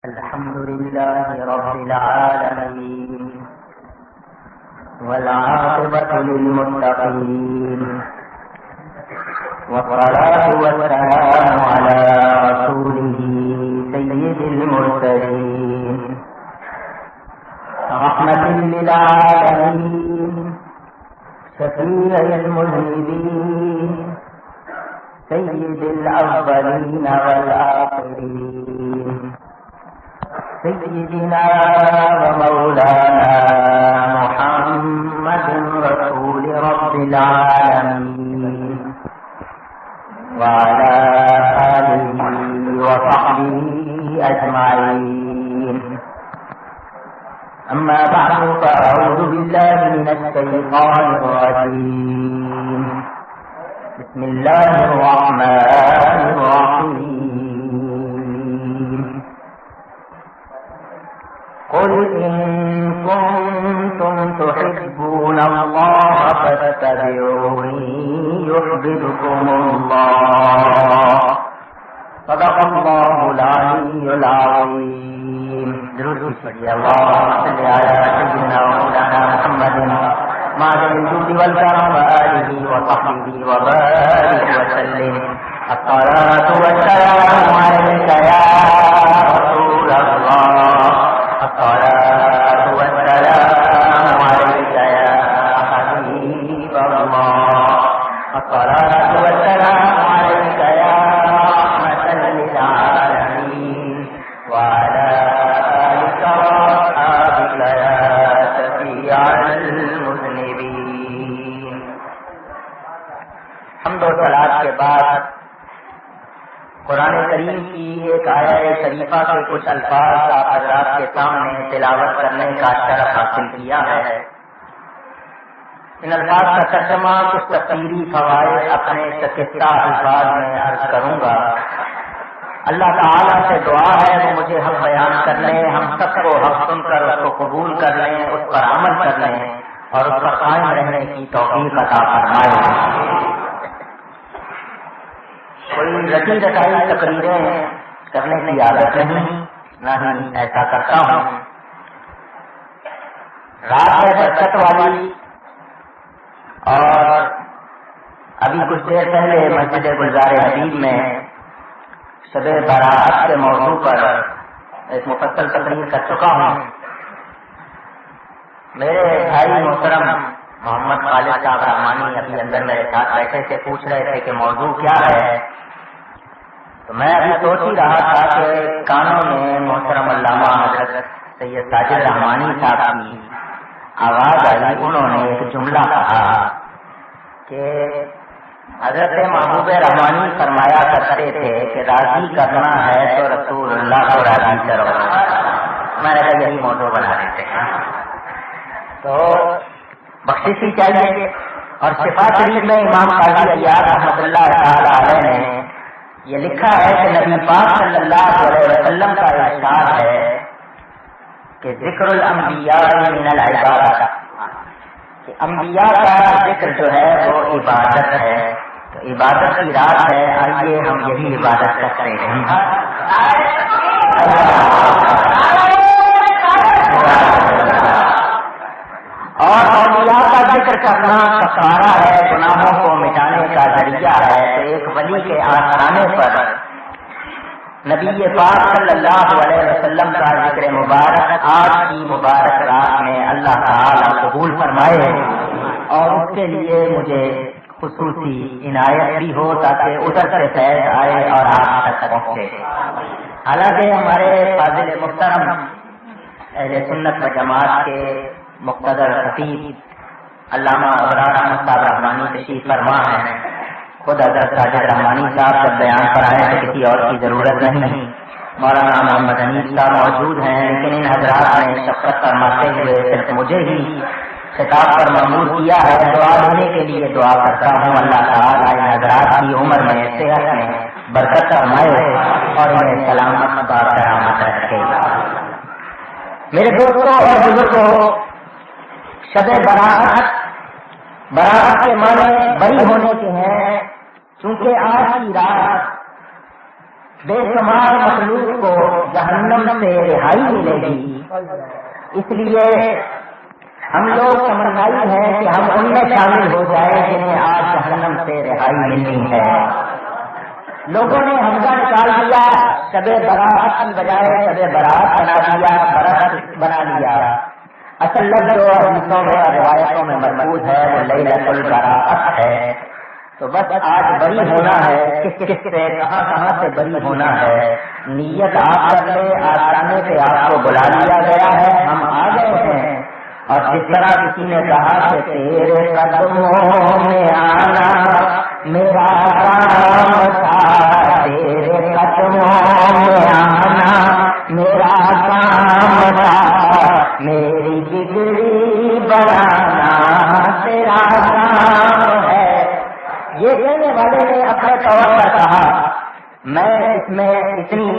الحمد لله رب العالمين والعاقبة للمتقين والصلاة والسلام على رسوله سيد المرسلين رحمة للعالمين شفيع المذنبين سيد الأولين والآخرين سيدنا ومولانا محمد رسول رب العالمين وعلى آله وصحبه أجمعين أما بعد فأعوذ بالله من الشيطان الرجيم بسم الله الرحمن الرحيم قل إن كنتم تحبون الله فاتبعوني يحببكم الله صدق الله العلي العظيم درود صلی اللہ صلی علی سیدنا مولانا محمد معدن الجود والكرم وآله وصحبه وبارك وسلم الصلاة والسلام عليك يا رسول الله الصلاة والسلام عليك يا حبيب الله الصلاة والسلام عليك يا رحمة للعالمين وعلى آلك وأصحابك يا شفيع المذنبين. حمد و صلاۃ کے بعد قرآن کریم کی ایک آیت شریفہ کے کچھ الفاظ آپ حضرات کے سامنے تلاوت کرنے کا شرف حاصل کیا ہے. ان الفاظ کا ترجمہ کچھ تفسیری فوائد اپنے شکستہ الفاظ میں عرض کروں گا. اللہ تعالیٰ سے دعا ہے وہ مجھے حق بیان کر لیں، ہم سب کو حق سن کر اس کو قبول کر لیں، اس پر عمل کر لیں اور اس پر قائم رہنے کی توفیق عطا فرمائے. کوئی رٹی رٹائی تقریریں کرنے کی عادت نہیں، نہ ہی ایسا کرتا ہوں. رات ہے برکت والی اور ابھی کچھ دیر پہلے مسجد گلزار حبیب میں شب برات کے موضوع پر ایک مفصل تقریر کر چکا ہوں. میرے بھائی محترم محمد خالد صاحب رحمانی ابھی اندر میرے ساتھ بیٹھے سے پوچھ رہے تھے کہ موضوع کیا ہے، تو میں ابھی سوچ ہی رہا تھا کہ کانوں میں محترم علامہ حضرت سید ساجد رحمانی صاحب کی آواز آئی. انہوں نے ایک جملہ کہا کہ حضرت محبوب رحمانی فرمایا کرتے تھے کہ راضی کرنا ہے تو رسول اللہ کو راضی کرو. میں نے کہا یہی موضوع بنا دیتے ہیں. تو بخشش ہی چاہیے. اور شفا شریف میں امام قاضی عیاض رحمۃ اللہ تعالی علیہ نے یہ لکھا ہے کہ نبی پاک صلی اللہ علیہ وسلم کا ارشاد ہے کہ ذکر الانبیاء من العبادۃ، کہ انبیاء کا ذکر جو ہے وہ عبادت ہے. تو عبادت کی رات ہے، آئیے ہم یہی عبادت کرتے ہیں. اور اولیاء کا ذکر کرنا کفارہ ہے، گناہوں کو مٹانے کا ذریعہ ہے. تو ایک ولی کے آستانے پر نبی پاک صلی اللہ علیہ وسلم کا ذکر مبارک آج کی مبارک رات میں اللہ تعالی قبول فرمائے اور اس کے لیے مجھے خصوصی عنایت بھی ہو تاکہ ادھر سے فیض آئے اور آپ تک پہنچے. حالانکہ ہمارے فاضل محترم اہل سنت و جماعت کے مقتدر خطیب علامہ ابرار احمد صاحب رحمانی تشریف فرما ہیں. خود حضرت ساجد رحمانی صاحب جب بیان پر آئے تو کسی اور کی ضرورت نہیں. مولانا محمد حنیف صاحب موجود ہیں، لیکن ان حضرات نے شفقت فرماتے ہوئے صرف مجھے ہی خطاب پر مأمور کیا ہے. دعا دینے کے لیے دعا کرتا ہوں اللہ تعالیٰ ان حضرات کی عمر میں صحت میں برکت فرمائے اور انہیں سلامت برآمد رکھے. میرے دوستوں اور بزرگوں، شب برات کے معنی بری ہونے کے ہیں، چونکہ آج کی رات بے شمار مخلوق کو جہنم سے رہائی ملے گی، اس لیے ہم لوگ تمنائی ہے کہ ہم ان میں شامل ہو جائیں جنہیں آج جہنم سے رہائی ملنی ہے۔ لوگوں نے حمزہ نکال دیا، شب برات کی بجائے شب برات بنا دیا، برات بنا لیا۔ اصل لفظ جو حدیثوں میں اور روایتوں میں مرفوع ہے وہ لیلۃ البراءۃ ہے۔ تو بس آج بری ہونا ہے، کس کس سے کہاں سے بری ہونا ہے، نیت آپ کر لے، آستانے سے آپ کو بلا لیا گیا ہے، ہم آ گئے ہیں۔ اور جس طرح کسی نے کہا کہ تیرے قدموں میں آنا میرا کام تھا، تیرے قدموں میں آنا میرا کام تھا، میری بگڑی بنانا تیرا کام ہے۔ یہ کہنے والے نے اپنے طور پر کہا میں اس میں اتنی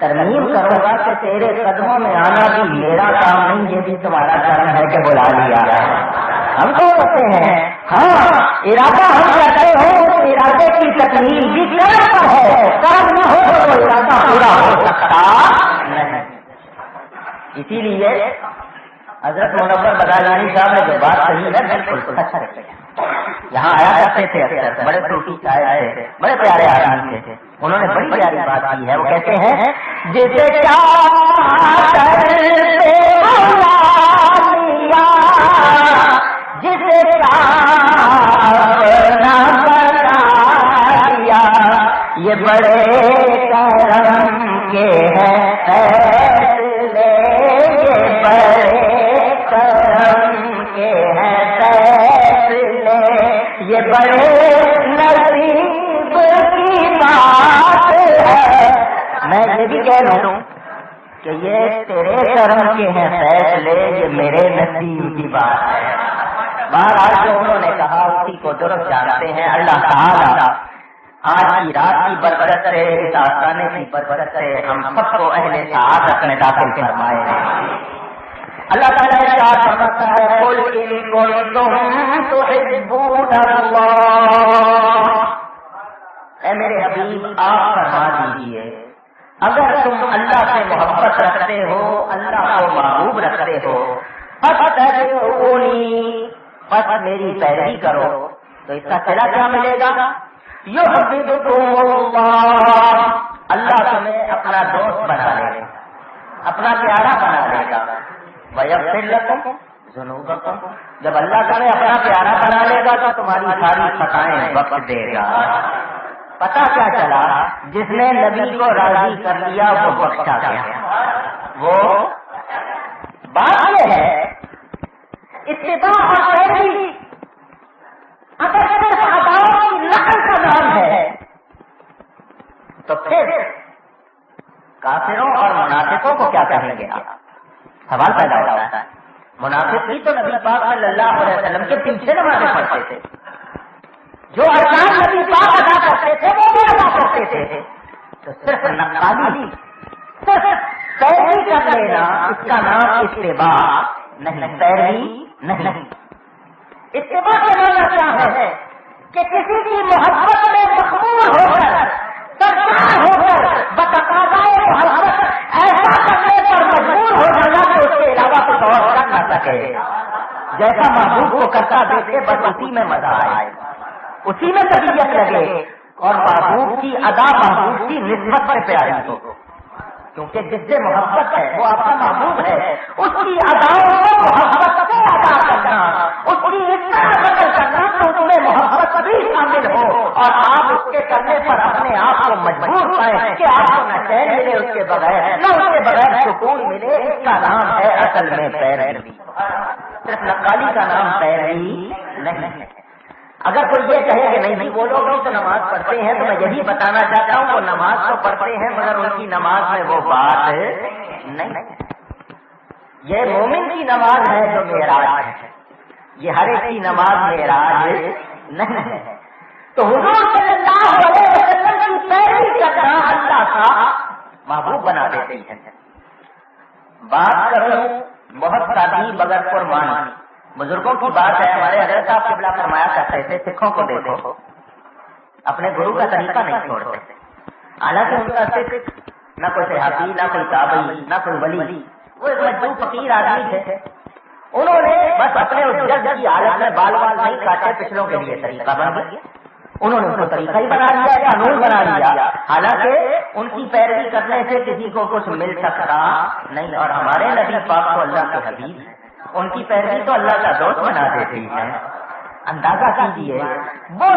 ترمیم کروں گا کہ تیرے قدموں میں آنا بھی میرا کام نہیں، یہ بھی تمہارا کرم ہے کہ بلا لیا۔ ہم کو کہتے ہیں ہاں ارادہ ہم کرتے ہیں، اس ارادے کی تکمیل بھی کرم پر ہے، کرم نہ ہو تو ارادہ پورا ہو سکتا نہیں۔ اسی لیے حضرت منور بدایانی صاحب نے جو بات کہی ہے بالکل سچ ہے۔ یہاں آیا کرتے تھے اکثر، بڑے صوفی شاعر تھے، بڑے پیارے آدمی تھے، انہوں نے بڑی پیاری بات کی ہے۔ وہ کہتے ہیں جسے جسے یہ بڑے کرم کے ہیں فیصلے، یہ بڑے کرم کے ہیں فیصلے، یہ بڑے نصیب کی بات ہے۔ میں یہ بھی کہہ لوں کہ یہ تیرے کرم کے ہیں فیصلے، یہ میرے نصیب کی بات ہے۔ بہرحال جو انہوں نے کہا اسی کو درست جانتے ہیں۔ اللہ تعالیٰ آج کی رات کی برکت سے، اس آستانے کی برکت سے ہم سب کو اہل سعادت میں داخل فرمائے۔ اللہ تعالیٰ ارشاد فرماتا ہے قل ان کنتم تحبون اللہ، اے میرے حبیب آپ فرما دیجیے اگر تم اللہ سے محبت رکھتے ہو، اللہ کو محبوب رکھتے ہو، فاتبعونی، بس میری پیروی کرو، تو اس کا صلہ کیا ملے گا؟ یحببکم اللہ، اللہ تمہیں اپنا دوست بنا لے گا، اپنا پیارا بنا لے گا، ویغفر لکم ذنوبکم، جب اللہ تمہیں اپنا پیارا بنا لے گا تو تمہاری ساری خطائیں بخش دے گا۔ پتہ کیا چلا؟ جس نے نبی کو راضی کر لیا وہ بخشا گیا۔ وہ بات یہ ہے اتباع اور پیروی اگر صرف اداؤں کی نقل کا نام ہے تو پھر کافروں اور منافقوں کو کیا کہیں گے؟ سوال پیدا ہوتا ہے۔ منافق بھی تو نبی پاک صلی اللہ علیہ وسلم کے پیچھے نمازیں پڑھتے تھے، جو ارکان نبی پاک ادا کرتے تھے وہ بھی ادا کرتے تھے، تو صرف نقالی، صرف پیروی کر لینا اس کا نام اتباع نہیں، پیروی نہیں۔ اتباع کا معنی کیا ہے کہ کسی کی محبت میں مخمور ہو کر، سرکار ہو کر، بتقاضائے محبت ایسا کرنے پر مجبور ہو جانا کہ اس کے علاوہ کچھ اور کر نہ سکے، جیسا محبوب کو کرتا دیکھے بس اسی میں مزہ آئے، اسی میں طبیعت لگے، اور محبوب کی ادا محبوب کی نسبت سے پیاری ہو، کیونکہ جس سے محبت ہے وہ آپ کا محبوب ہے، اس کی اداؤں کو محبت سے ادا کرنا، اس کی اتنا قدر کرنا کہ اس میں محبت بھی شامل ہو، اور آپ اس کے کرنے پر اپنے آپ کو مجبور پائیں کہ آپ کو نہ چین ملے اس کے بغیر، نہ اس کے بغیر سکون ملے۔ اس کا نام ہے اصل میں پیروی، صرف نقالی کا نام پیروی نہیں ہے۔ اگر کوئی یہ کہے کہ نہیں وہ لوگ بھی تو نماز پڑھتے ہیں، تو میں یہی بتانا چاہتا ہوں وہ نماز تو پڑھتے ہیں مگر ان کی نماز میں وہ بات نہیں ہے۔ یہ مومن کی نماز ہے جو معراج ہے، یہ ہر ایک کی نماز معراج نہیں ہے۔ تو حضور صلی اللہ علیہ وسلم کی پیروی کرنا اللہ کا محبوب بنا دیتی ہے۔ بات کروں بہت سادی مگر قربانی، بزرگوں کی بات ہے، ہمارے حضرت صاحب قبلہ فرمایا کرتے تھے سکھوں کو دیکھو اپنے گرو کا طریقہ نہیں چھوڑتے، حالانکہ ان کا صرف نہ کوئی صحابی نہ کوئی تابعی نہ کوئی ولی، وہ ایک مجبور فقیر آدمی تھے. انہوں نے بس اپنے اس جذب کی حالت میں بال بال نہیں کاٹے، پچھلوں کے لیے طریقہ بن گیا. انہوں نے اس کو طریقہ ہی بنا لیا، قانون بنا لیا. حالانکہ ان کی پیروی کرنے سے کسی کو کچھ مل سکتا نہیں. اور ہمارے نبی پاک کو اللہ کے حبیب، ان کی پیروی تو اللہ کا دوست بنا دیتی ہے. اندازہ کیجیے وہ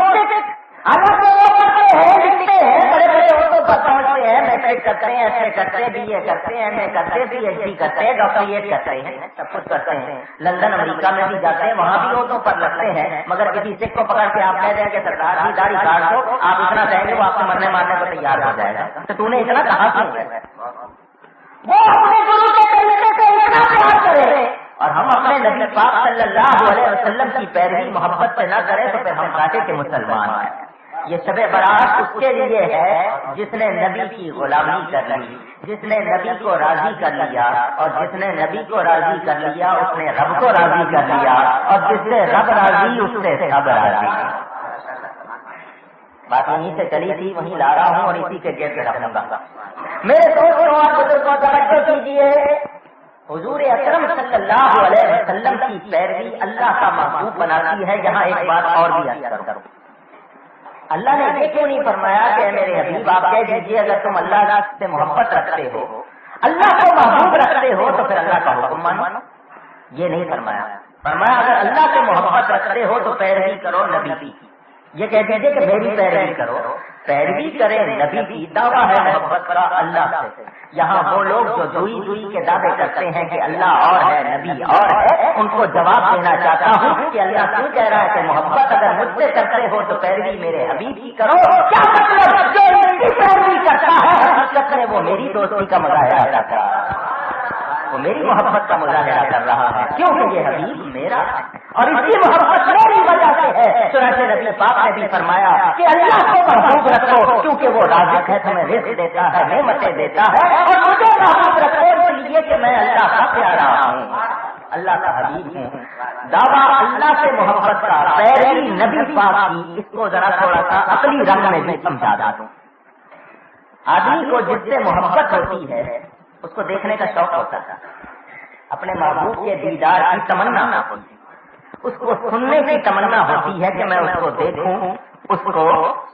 حالانکہ وہ پڑھتے ہیں لکھتے ہیں، بڑے بڑے عہدوں پر پہنچتے ہیں، میٹرک کرتے ہیں، ایس اے کرتے، بی اے کرتے ہیں، ایم اے کرتے، پی ایچ ڈی کرتے ہیں، ڈاکٹریٹ کرتے ہیں، سب کچھ کرتے ہیں. لندن امریکہ میں بھی جاتے ہیں، وہاں بھی عہدوں پر لگتے ہیں. مگر کسی سکھ کو پکڑ کے آپ کہہ دیں کہ سرکار کی داڑھی کاٹ دو، آپ اتنا کہیں گے وہ آپ کو مرنے مارنے کو تیار ہو جائے گا. تو تو نے اتنا کہا کیوں؟ وہ اپنے گرو کے طریقے سے اتنا پیار کرے اور ہم اپنے نبی پاک صلی اللہ علیہ وسلم کی پیروی محبت سے نہ کریں تو پھر ہم کہتے کہ مسلمان ہیں. یہ شب برات اس کے لیے ہے جس نے نبی کی غلامی کر لی، جس نے نبی کو راضی کر لیا، اور جس نے نبی کو راضی کر لیا اس نے رب کو راضی کر لیا، اور جس سے رب راضی اس سے سب راضی. بات وہیں سے چلی تھی، وہیں لا رہا ہوں اور اسی کے گرد رکھوں گا. میرے دوستوں اور بزرگوں توجہ کیجیے، حضور اکرم صلی اللہ علیہ وسلم کی پیروی اللہ کا محبوب بناتی ہے. یہاں ایک بات اور بھی عرض کروں، اللہ نے یہ کیوں نہیں فرمایا کہ میرے حبیب آپ کہہ دیجیے اگر تم اللہ سے محبت رکھتے ہو، اللہ کو محبوب رکھتے ہو تو پھر اللہ کا حکم مانو؟ یہ نہیں فرمایا. فرمایا اگر اللہ سے محبت رکھتے ہو تو پیروی کرو نبی کی. یہ کہہ دیجیے کہ میری پیروی کرو، پیروی کرے نبی کی. دعویٰ ہے محبت کا اللہ سے. یہاں وہ لوگ جو دوئی دوئی کے دعوے کرتے ہیں کہ اللہ اور ہے نبی اور ہے، ان کو جواب دینا چاہتا ہوں کہ اللہ کیوں کہہ رہا ہے کہ محبت اگر مجھ سے کرتے ہو تو پیروی میرے حبیب کی کرو. کیا مطلب جو ان کی پیروی کرتا ہے حقیقت میں وہ میری دوستی کا مظاہرہ کرتا ہے، وہ میری محبت کا مظاہرہ کر رہا ہے، کیونکہ یہ حبیب میرا ہے اور اس کی محبت میری وجہ سے ہے. چنانچہ نبی پاک نے بھی فرمایا کہ اللہ کو محبوب رکھو کیونکہ وہ رازق ہے، تمہیں رزق دیتا ہے، نعمتیں دیتا ہے، اور مجھے محبوب رکھو اس لیے کہ میں اللہ کا پیارا ہوں، اللہ کا حبیب ہوں. دعویٰ اللہ سے محبت کا، پیروی نبی پاک کی. اس کو ذرا تھوڑا سا عقلی رنگ میں بھی سمجھا دوں. آدمی کو جس سے محبت ہوتی ہے اس کو دیکھنے کا شوق ہوتا ہے، اپنے محبوب کے دیدار کی تمنا ہوتی ہے، اس کو سننے کی تمنا ہوتی ہے کہ میں اس کو دیکھوں، اس کو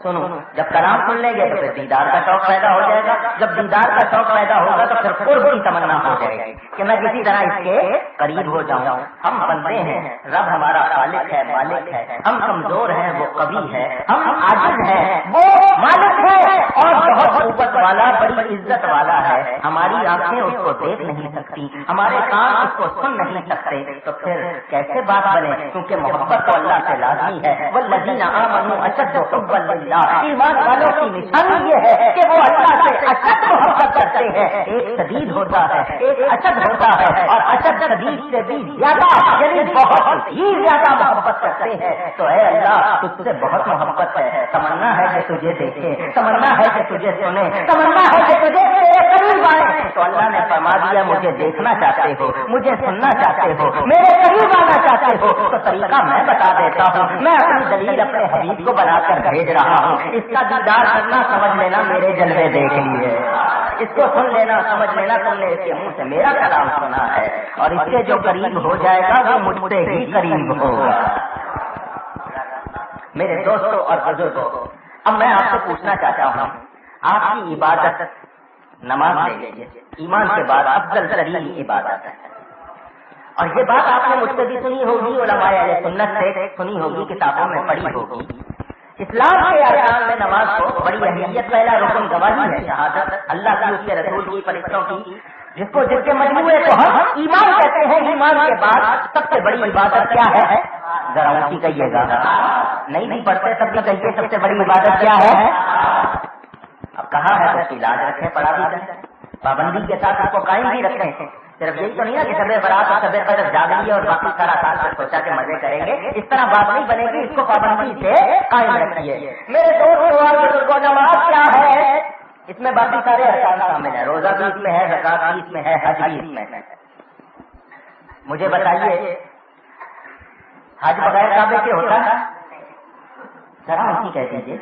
سنوں. جب کلام سن لیں گے تو پھر دیدار کا شوق پیدا ہو جائے گا. جب دیدار کا شوق پیدا ہوگا تو پھر قرب کی تمنا ہو جائے گی کہ میں کسی طرح اس کے قریب ہو جاؤں. ہم بندے ہیں، رب ہمارا خالق ہے، مالک ہے. ہم کمزور ہیں، وہ قوی ہے. ہم عاجز ہیں، وہ مالک ہے اور بہت قوت والا، بڑی عزت والا ہے. ہماری آنکھیں اس کو دیکھ نہیں سکتی، ہمارے کان اس کو سن نہیں سکتے. تو پھر کیسے بات بنے؟ کیونکہ محبت تو اللہ سے لازمی ہے. والذین آمنوا اشد حبا للہ. ایمان والوں کی نشانی یہ ہے کہ وہ اللہ سے اشد محبت کرتے ہیں. ایک شدید ہوتا ہے، ایک اشد ہوتا ہے، اور اشد شدید سے بھی زیادہ یعنی بہت ہی زیادہ محبت کرتے ہیں. تو اے اللہ تجھ سے بہت محبت ہے، تمنا ہے کہ تجھے دیکھے، تمنا ہے کہ تجھے سنے، تمنا ہے کہ تجھے میرے قریب آئے. تو اللہ نے فرما دیا مجھے دیکھنا چاہتے ہو، مجھے سننا چاہتے ہو، میرے قریب آنا چاہتے ہو تو طریقہ میں بتا دیتا ہوں. میں اپنی دلیل اپنے حبیب کو بنا کر بھیج رہا ہوں. اس کا دیدار کرنا، سمجھ لینا میرے جلوے دیکھ لیے، اس کو سن لینا، سمجھ لینا تم نے اس کے منہ سے میرا کلام سنا ہے، اور اس کے جو قریب ہو جائے گا وہ مجھ سے ہی قریب ہوگا. میرے دوستوں اور بزرگوں، اب میں آپ سے پوچھنا چاہتا ہوں، آپ کی عبادت نماز لے لیجیے، ایمان کے بعد افضل ترین عبادت ہے. اور یہ بات آپ نے مجھ سے بھی سنی ہوگی، علماء اہل سنت سے سنی ہوگی، کتابوں میں پڑھی ہوگی. اسلام کے ارکان میں نماز کو بڑی اہمیت، پہلا رکن گواہی ہے، شہادت، اللہ کی، اس کے رسول کی، فرشتوں کی، جس کے مجموعے کو ہم ایمان کہتے ہیں. ایمان کے بعد سب سے بڑی عبادت کیا ہے؟ ذرا اونچی کہیے گا، نہیں بھی پڑھتے تب بھی کہیے سب سے بڑی عبادت کیا ہے؟ اب کہا ہے تو اس کی لاج رکھیں، پڑھا بھی کریں، پابندی کے ساتھ اس کو قائم بھی رکھیں. صرف یہی تو نہیں ہے کہ شب برات اور شب قدر جاگ لیے اور باقی سارا سال سے سوچا کہ مزے کریں گے. اس طرح بات نہیں بنے گی، اس کو پابندی سے قائم رکھیے. میرے دوستوں اور بزرگوں، نماز کیا ہے؟ اس میں باقی سارے ارکان شامل ہیں. روزہ بھی اس میں ہے، زکات بھی اس میں ہے، حج بھی اس میں ہے. مجھے بتائیے حج بغیر کعبے کے ہوتا ہے؟ ذرا اونچی کہہ دیجیے.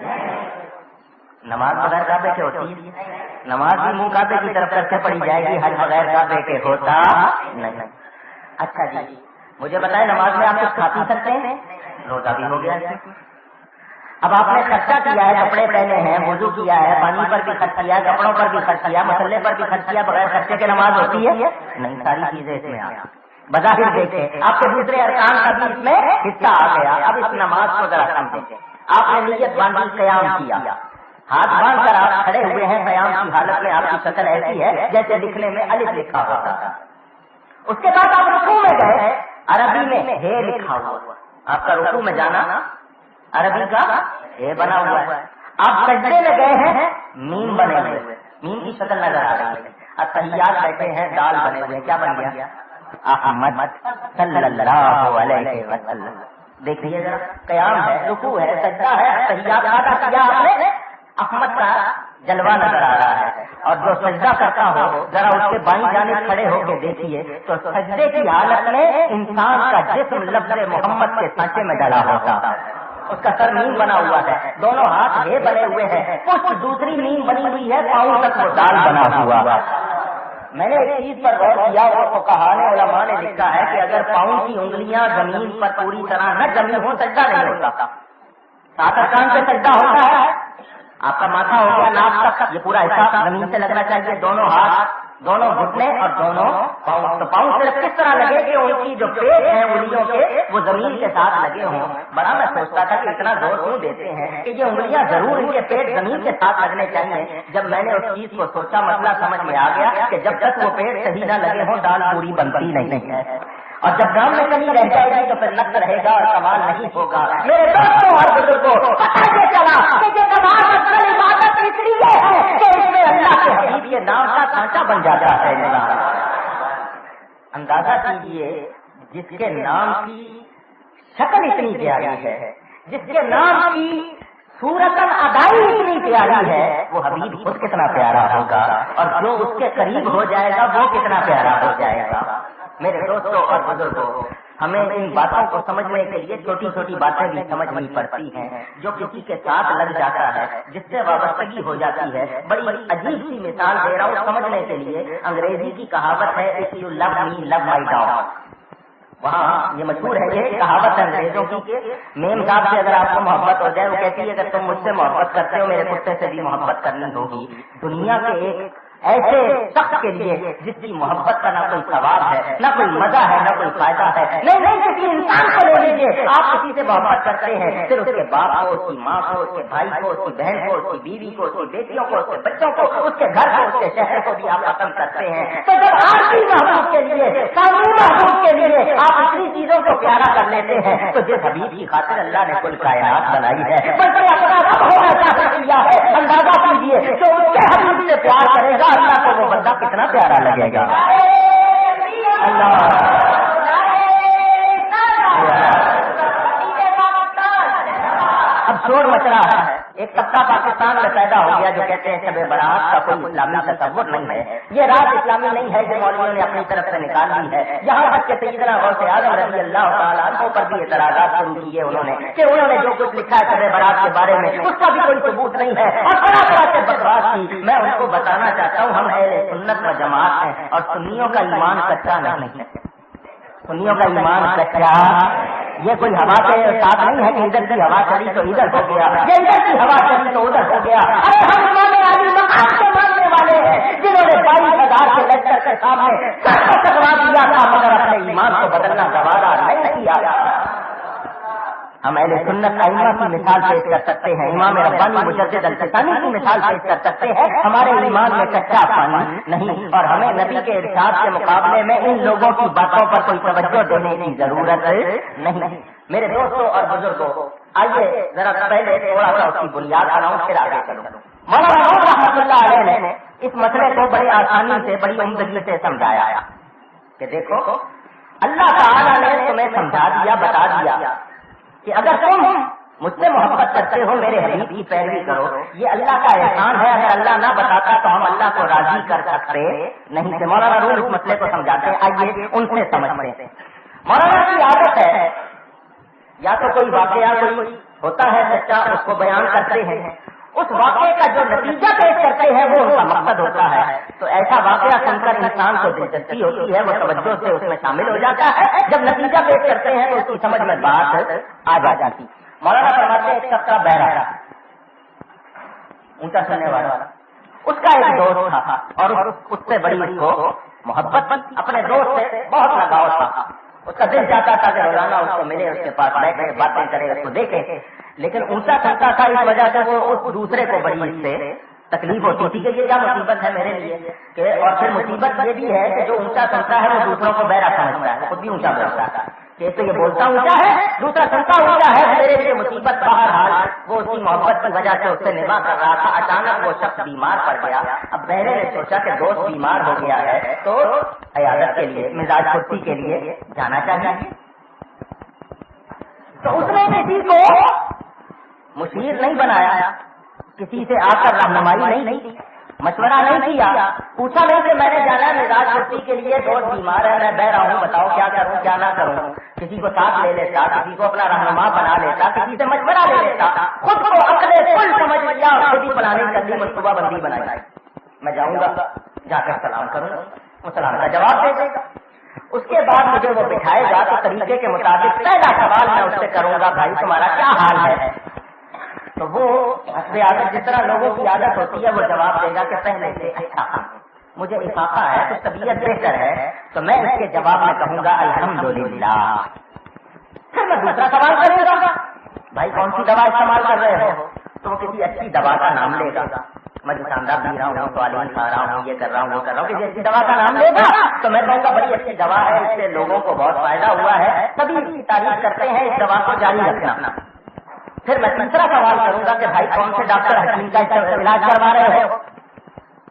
نماز بغیر کعبے کے ہوتی ہے؟ نماز بھی منہ کعبے کی طرف کر کے پڑھی جائے گی، حج بغیر کعبے کے ہوتا نہیں۔ اچھا جی مجھے بتائیں نماز میں آپ کچھ کھا پی سکتے ہیں؟ روزہ بھی ہو گیا۔ اب آپ نے خرچہ کیا ہے، کپڑے پہنے ہیں، وضو کیا ہے، پانی پر بھی خرچ کیا، کپڑوں پر بھی خرچ کیا، مسلے پر بھی خرچ کیا، بغیر خرچے کے نماز ہوتی ہے نہیں؟ ساری چیزیں اس میں آپ بظاہر دیکھیں، آپ کے دوسرے ارکان کا بھی اس میں حصہ آ گیا۔ اب اس نماز کو ذرا سمجھیں، آپ نے نیت باندھی، قیام کیا، ہاتھ باندھ کر آپ کھڑے ہوئے ہیں، قیام کی حالت میں آپ کی شکل ایسی ہے جیسے لکھنے میں الف لکھا ہوتا ہے۔ اس کے بعد آپ رکوع میں گئے، عربی میں ہے لکھا ہوا، آپ کا رکوع میں جانا عربی کا ہے بنا ہوا ہے۔ آپ سجدے میں گئے ہیں، میم بنے ہوئے، میم کی شکل نظر آ رہی ہے۔ التحیات بیٹھے ہیں، دال بنے ہوئے، کیا بن گیا؟ احمد صلی اللہ علیہ وسلم۔ دیکھیے ذرا، قیام ہے، رکوع ہے، سجدہ ہے، التحیات ادا کیا آپ نے، احمد کا جلوہ نظر آ رہا ہے۔ اور جو سجدہ کرتا ہو ذرا اس کے بائیں جانب کھڑے ہو کے دیکھیے تو سجدے کی حالت میں انسان کا جسم لفظ محمد کے سانچے میں ڈلا ہوتا ہے، اس کا سر میم بنا ہوا ہے، دونوں ہاتھ یہ بنے ہوئے ہیں، کچھ دوسری میم بنی ہوئی ہے، پاؤں تک وہ دال بنا ہوا۔ میں نے ایک چیز پر غور کیا، وہ فقہاء نے، علماء نے لکھا ہے کہ اگر پاؤں کی انگلیاں زمین پر پوری طرح نہ جمی ہوں سجدہ نہیں ہوتا۔ 7 ارکان پہ سجدہ ہوتا ہے، آپ کا ماتھا ہو گیا ناک تک، یہ پورا حصہ زمین سے لگنا چاہیے، دونوں ہاتھ، دونوں گھٹنے اور دونوں پاؤں۔ تو پاؤں صرف کس طرح لگے کہ ان کی جو پیٹ ہیں انگلیوں کے وہ زمین کے ساتھ لگے ہوں۔ بڑا میں سوچتا تھا کہ اتنا زور کیوں دیتے ہیں کہ یہ انگلیاں ضرور ان کے پیٹ زمین کے ساتھ لگنے چاہیے۔ جب میں نے اس چیز کو سوچا مسئلہ سمجھ میں آ گیا کہ جب تک وہ پیٹ صحیح نہ لگے ہوں دال پوری بنتی نہیں ہے، اور جب گام میں کمی رہ جائے گی تو پھر نقص رہے گا اور کمال نہیں ہوگا۔ میرے دوستوں اور بزرگوں، پتہ یہ چلا کہ یہ کمال اصل عبادت اس لیے ہے کہ اس میں اللہ کے حبیب کے نام کا سانچہ بن جاتا ہے۔ اندازہ کیجیے جس کے نام کی شکل اتنی پیاری ہے، جس کے نام کی صورت ادائی اتنی پیاری ہے، وہ حبیب خود کتنا پیارا ہوگا، اور جو اس کے قریب ہو جائے گا وہ کتنا پیارا ہو جائے گا۔ میرے دوستوں اور بزرگوں، ہمیں ان باتوں کو سمجھنے کے لیے چھوٹی چھوٹی باتیں بھی سمجھنی پڑتی ہیں، جو کسی کے ساتھ لگ جاتا ہے، جس سے وابستگی ہو جاتی ہے۔ بڑی عجیب سی مثال دے رہا ہوں سمجھنے کے لیے۔ انگریزی کی کہاوت ہے if you love me love my dog۔ وہاں یہ مشہور ہے، یہ کہاوت ہے انگریزوں کی کہ میم صاحب سے اگر آپ کو محبت ہو جائے، وہ کہتی ہے اگر تم مجھ سے محبت کرتے ہو میرے کتے سے بھی محبت کرنی ہوگی۔ دنیا کے ایک ایسے شخص کے لیے جس کی محبت کا نہ کوئی ثواب ہے، نہ کوئی مزہ ہے، نہ کوئی فائدہ ہے، نہیں کسی انسان کو لے لیجیے، آپ کسی سے محبت کرتے ہیں پھر اس کے باپ کو، اس کی ماں کو، اس کے بھائی کو، اس کی بہن کو، اس کی بیوی کو، اس کی بیٹیوں کو، اس کے بچوں کو، اس کے گھر کو، اس کے شہر کو بھی آپ پسند کرتے ہیں۔ تو جب آخری محبوب کے لیے، قانونی محبوب کے لیے آپ اتنی چیزوں کو پیارا کر لیتے ہیں تو جس حبیب کی خاطر اللہ نے کل کائنات بنائی ہے، بلکہ اپنا رب ہونا چاہتا کیا ہے، اندازہ کیجیے جو اس کے حبیب سے پیار کرے گا اللہ کو وہ بندہ کتنا پیارا لگے گا۔ اللہ اب شور مچ رہا ہے، ایک طبقہ پاکستان میں پیدا ہو گیا جو کہتے ہیں شب برات کا کوئی اسلامی تصور نہیں ہے، یہ رات اسلامی نہیں ہے، جو مولویوں نے اپنی طرف سے نکال لی ہے۔ یہاں تک کہ سیدنا غوث اعظم رضی اللہ تعالیٰ عنہ پر بھی اعتراضات شروع کیے انہوں نے کہ انہوں نے جو کچھ لکھا ہے شب برات کے بارے میں اس کا بھی کوئی ثبوت نہیں ہے، اور طرح طرح سے بکواس کی۔ میں ان کو بتانا چاہتا ہوں ہم اہل سنت و جماعت ہیں اور سنیوں کا ایمان کچا نہیں ہے، سنیوں کا ایمان کچا، یہ کوئی ہوا کے ساتھ نہیں ہے کہ ادھر کی ہوا چلی تو ادھر ہو گیا، یہ ادھر کی ہوا چلی تو ادھر ہو گیا۔ ارے ہم امام علی مقام کے ماننے والے ہیں جنہوں نے 22,000 کے لشکر کے سامنے سر کو کٹوا دیا تھا مگر اپنے ایمان کو بدلنا گوارا نہیں کیا۔ ہم اہل سنت ائمہ کی مثال پیش کر سکتے ہیں، امام ربانی مجدد الفسانی کی مثال پیش کر سکتے ہیں، ہمارے ایمان میں کچا پانی نہیں، اور ہمیں نبی کے ارشاد کے مقابلے میں ان لوگوں کی باتوں پر کوئی توجہ دینے کی ضرورت نہیں۔ میرے دوستوں اور بزرگوں، آئیے ذرا پہلے تھوڑا سا اس کی بنیاد بناؤں پھر آگے چلوں۔ مولانا روم رحمۃ اللہ علیہ نے اس مسئلے کو بڑی آسانی سے، بڑی عمدگی سے سمجھایا کہ دیکھو اللہ تعالیٰ نے تمہیں سمجھا دیا، بتا دیا کہ اگر تم مجھ سے محبت کرتے ہو میرے حبیب کی پیروی کرو، یہ اللہ کا احسان ہے، اگر اللہ نہ بتاتا تو ہم اللہ کو راضی کر سکتے نہیں تھے۔ مولانا روم اس مسئلے کو سمجھاتے ہیں، آئیے ان سے سمجھتے ہیں۔ مولانا کی عادت ہے یا تو کوئی واقعہ کوئی ہوتا ہے سچا اس کو بیان کرتے ہیں، اس واقعے کا جو نتیجہ پیش کرتے ہیں وہ ان کا مقصد ہوتا ہے. تو ایسا واقعہ سن کر انسان کو دلچسپی ہوتی ہے, وہ توجہ سے اس میں شامل ہو جاتا ہے. جب نتیجہ پیش کرتے ہیں تو اس کی سمجھ میں بات آ جاتی. مولانا فرماتے ہیں ایک طبقہ بہرا اونچا سننے والا, اس کا ایک دوست تھا اور اس سے بڑی اس کو محبت, اپنے دوست سے بہت لگاؤ تھا. اس کا دل چاہتا تھا کہ روزانہ اس کو ملے, اس کے پاس بیٹھے, باتیں کرے, اس کو دیکھے. لیکن اونچا سنتا تھا, اس وجہ سے وہ اس دوسرے کو بڑی اس سے تکلیف ہوتی تھی کہ یہ کیا مصیبت ہے میرے لیے. کہ اور پھر مصیبت یہ بھی ہے کہ جو اونچا سنتا ہے وہ دوسروں کو بہرا سمجھتا ہے, خود بھی اونچا بولتا ہے کہ تو یہ بولتا اونچا ہے, دوسرا سنتا اونچا ہے, میرے لیے مصیبت. بہرحال وہ اس کی محبت کی وجہ سے اس سے نباہ کر رہا تھا. اچانک وہ شخص بیمار پڑ گیا. اب بہرے نے سوچا کہ دوست بیمار ہو گیا ہے تو عیادت کے لیے, مزاج پرسی کے لیے جانا چاہیے. تو اس نے کسی کو مشیر نہیں بنایا, کسی سے آ کر رہنمائی نہیں کی, مشورہ نہیں کیا, پوچھا نہیں کہ میں نے جانا ہے مزاج پرسی کے لیے, دوست بیمار ہے, میں بہ رہا ہوں, بتاؤ کیا کروں کیا نہ کروں. کسی کو ساتھ لے لیتا, کسی کو اپنا رہنما بنا لیتا, کسی سے مشورہ لے لیتا. خود کو اپنے کل سمجھ لیا اور خود ہی پلاننگ کر لی, منصوبہ بندی بنائی. میں جاؤں گا, جا کر سلام کروں گا, وہ سلام کا جواب دے دے گا. اس کے بعد مجھے وہ بٹھائے گا تو طریقے کے مطابق پہلا سوال میں اس سے کروں گا, بھائی تمہارا کیا حال ہے. تو وہ حسب عادت, جس طرح لوگوں کی عادت ہوتی ہے, وہ جواب دے گا کہ پہلے سے اچھا مجھے افاقہ ہے, تو طبیعت بہتر ہے. تو میں اس کے جواب میں کہوں گا الحمدللہ. پھر میں دوسرا سوال کروں گا, بھائی کون سی دوا استعمال کر رہے ہو. تو وہ کسی اچھی دوا کا نام لے گا, میں دکاندار پی رہا ہوں, سوالین کھا رہا ہوں, یہ کر رہا ہوں, وہ کر رہا ہوں, کسی اچھی دوا کا نام لے گا. تو میں کہوں گا بڑی اچھی دوا ہے, اس سے لوگوں کو بہت فائدہ ہوا ہے, سبھی اس کی تعریف کرتے ہیں, اس دوا کو جاری رکھنا. پھر میں تیسرا سوال کروں گا کہ بھائی کون سے ڈاکٹر حکیم کا علاج کروا رہے ہو.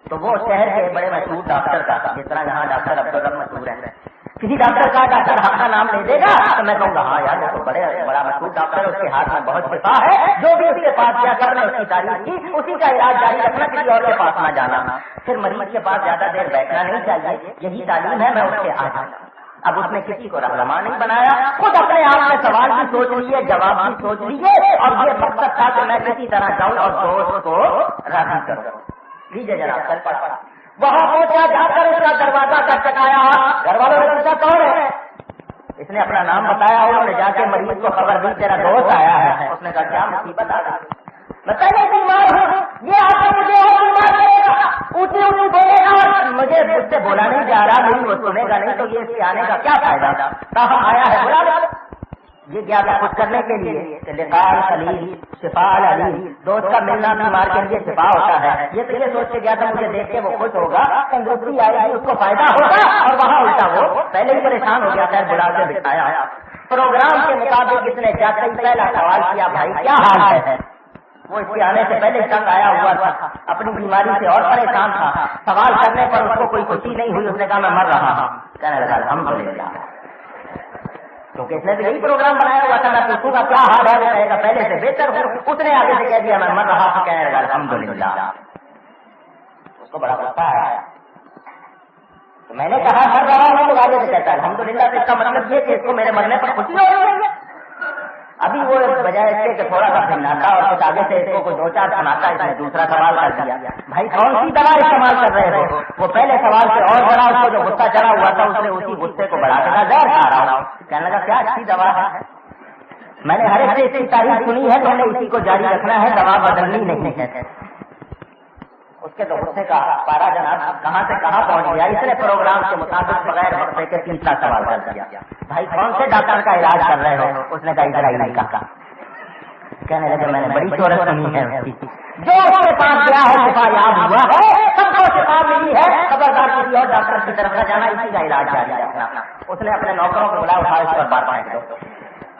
تو وہ شہر کے بڑے مشہور ڈاکٹر کا, جس طرح یہاں ڈاکٹر عبدالرب مشہور ہے, کسی ڈاکٹر کا ڈاکٹر حق کا نام لے دے گا. تو میں کہوں گا ہاں یار وہ تو بڑا مشہور ڈاکٹر ہے, اس کے ہاتھ میں بہت شفا ہے, جو بھی اس کے پاس جا کر میں اس کی تعریف کی, اسی کا علاج جاری رکھنا, کسی اور کے پاس نہ جانا. پھر مریض کے پاس زیادہ دیر بیٹھنا نہیں چاہیے, یہی تعلیم ہے, میں اس کے آ جانا. اب اس نے کسی کو رہنما نہیں بنایا, خود اپنے آپ میں سوال بھی سوچ لیے, جواب بھی سوچ لیے, اور یہ مقصد تھا کہ میں کسی طرح جاؤں اور دوست کو راضی کروں. لیجیے جناب, چل پڑا. وہاں پہنچا, جا کر اس کا دروازہ کٹکھٹایا. گھر والوں نے پوچھا کون ہے, اس نے اپنا نام بتایا. انہوں نے جا کے مریض کو خبر دی تیرا دوست آیا ہے. اس نے کہا کیا مصیبت آ گئی, میں پہلے بیمار ہوں, یہ آ کے مجھے اور بیمار کرے گا, اونچی اونچی بولے گا, مجھے مجھ سے بولا نہیں جا رہا, میری وہ سنے گا نہیں, تو یہ اس کے آنے کا کیا فائدہ. کہاں آیا ہے, بلا لو. یہ کیا تھا کچھ کرنے کے لیے کہ لقاء خلیل شفاء العلیل, دوست کا ملنا بیمار کے لیے شفا ہوتا ہے. یہ تو یہ سوچ کے گیا تھا مجھے دیکھ کے وہ خوش ہوگا, تندرستی آئے گی, اس کو فائدہ ہوگا, اور وہاں الٹا وہ پہلے ہی پریشان ہو گیا تھا, بلا کے بٹھایا. پروگرام کے مطابق اس نے جاتے ہی پہلا سوال کیا, بھائی کیا حال ہے. وہ اس کے آنے سے پہلے تنگ آیا ہوا تھا, اپنی بیماری سے اور پریشان تھا. سوال کرنے پر اس کو کوئی خوشی نہیں ہوئی, اس نے کہا میں مر رہا ہوں. کہنے لگا الحمدللہ, کیونکہ اس نے تو یہی پروگرام بنایا ہوا تھا, میں پوچھوں گا کیا حال ہے, وہ کہے گا پہلے سے بہتر ہوں. اس نے آگے سے کہہ دیا میں مر رہا ہوں, کہنے لگا الحمدللہ. اس کو بڑا غصہ آیا. تو میں نے کہا مر رہا ہوں, تو آگے سے کہتا ہے الحمدللہ. تو اس کا مطلب یہ کہ اس کو میرے مرنے پر خوشی ہو رہی ہے. ابھی وہ بجائے اس کے کہ تھوڑا سا بھناتا اور کچھ آگے سے اس کو کوئی دو چار سناتا, اس نے دوسرا سوال کر دیا, بھائی کون سی دوا استعمال کر رہے ہو. وہ پہلے سوال سے اور بڑا, اس کو جو غصہ چڑھا ہوا تھا اس نے اسی غصے کو بڑھا کر زہر کھا رہا ہوں. کہنے لگا کیا اچھی دوا ہے, میں نے ہر ایک سے اس کی تعریف سنی ہے, تو نے اسی کو جاری رکھنا ہے, دوا بدلنی نہیں ہے. اس کے تو غصے کا پارا جناب کہاں سے کہاں پہنچ گیا. اس نے پروگرام کے مطابق بغیر وقفے کے تیسرا سوال کر دیا, بھائی کون سے ڈاکٹر کا علاج کر رہے ہو. اس نے کہا اسرائیلی کا. کہنے لگے میں نے بڑی شہرت سنی ہے, جو اس کے پاس گیا ہے شفا یاب ہوا ہے, سب کو شفا ملی ہے, خبردار کسی اور ڈاکٹر کی طرف نہ جانا, اسی کا علاج جاری رکھنا. اس نے اپنے نوکروں کو بلایا, اٹھا اس پر بات پھینک دو.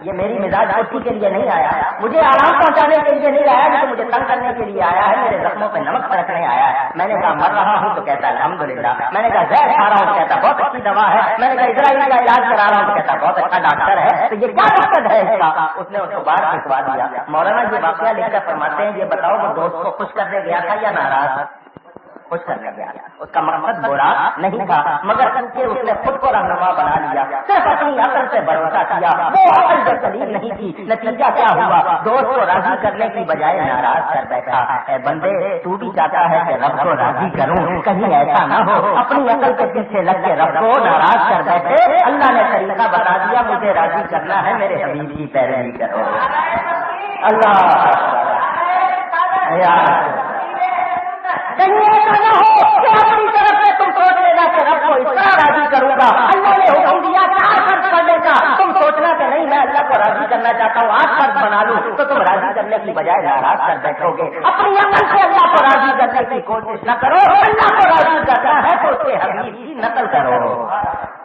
یہ میری مزاج پرسی کے لیے نہیں آیا, مجھے آرام پہنچانے کے لیے نہیں آیا, لیکن مجھے تنگ کرنے کے لیے آیا ہے, میرے زخموں پہ نمک چھڑکنے آیا ہے. میں نے کہا مر رہا ہوں, تو کہتا ہے الحمدللہ. میں نے کہا زہر کھا رہا ہوں, تو کہتا بہت اچھی دوا ہے. میں نے کہا اسرائیلی کا علاج کرا رہا ہوں, تو کہتا بہت اچھا ڈاکٹر ہے. تو یہ کیا مقصد ہے اس کا. اس نے اس کو باہر پھینکوا دیا. مولانا یہ واقعہ لکھ کر فرماتے ہیں, یہ بتاؤ وہ دوست کو خوش کرنے گیا تھا یا ناراض. خوش کرنے گیا. اس کا مقصد برا نہیں تھا مگر اس نے خود کو رہنما بنا لیا, صرف اپنی عقل سے بھروسہ کیا. وہ عقل جو سلیم نہیں تھی, نتیجہ کیا ہوا؟ دوست کو راضی کرنے کی بجائے ناراض کر بیٹھا. اے بندے, تو بھی چاہتا ہے کہ رب کو راضی کروں, کہیں ایسا نہ ہو اپنی عقل کے پیچھے لگ کے رب کو ناراض کر بیٹھے. اللہ نے طریقہ بتا دیا, مجھے راضی کرنا ہے میرے حبیب کی پیروی کرو. اللہ کہیں ایسا نہ ہو کہ اپنی طرف سے تم سوچ لینا کہ رب کو اس طرح راضی کروں گا. اللہ نے حکم دیا 4 فرض کرنے کا, تم سوچنا کہ نہیں میں اللہ کو راضی کرنا چاہتا ہوں 8 فرض بنا لوں, تو تم راضی کرنے کی بجائے ناراض کر بیٹھو گے. اپنی عقل سے اللہ کو راضی کرنے کی کوشش نہ کرو. اللہ کو راضی کرنا ہے تو اس کے حبیب کی نقل کرو,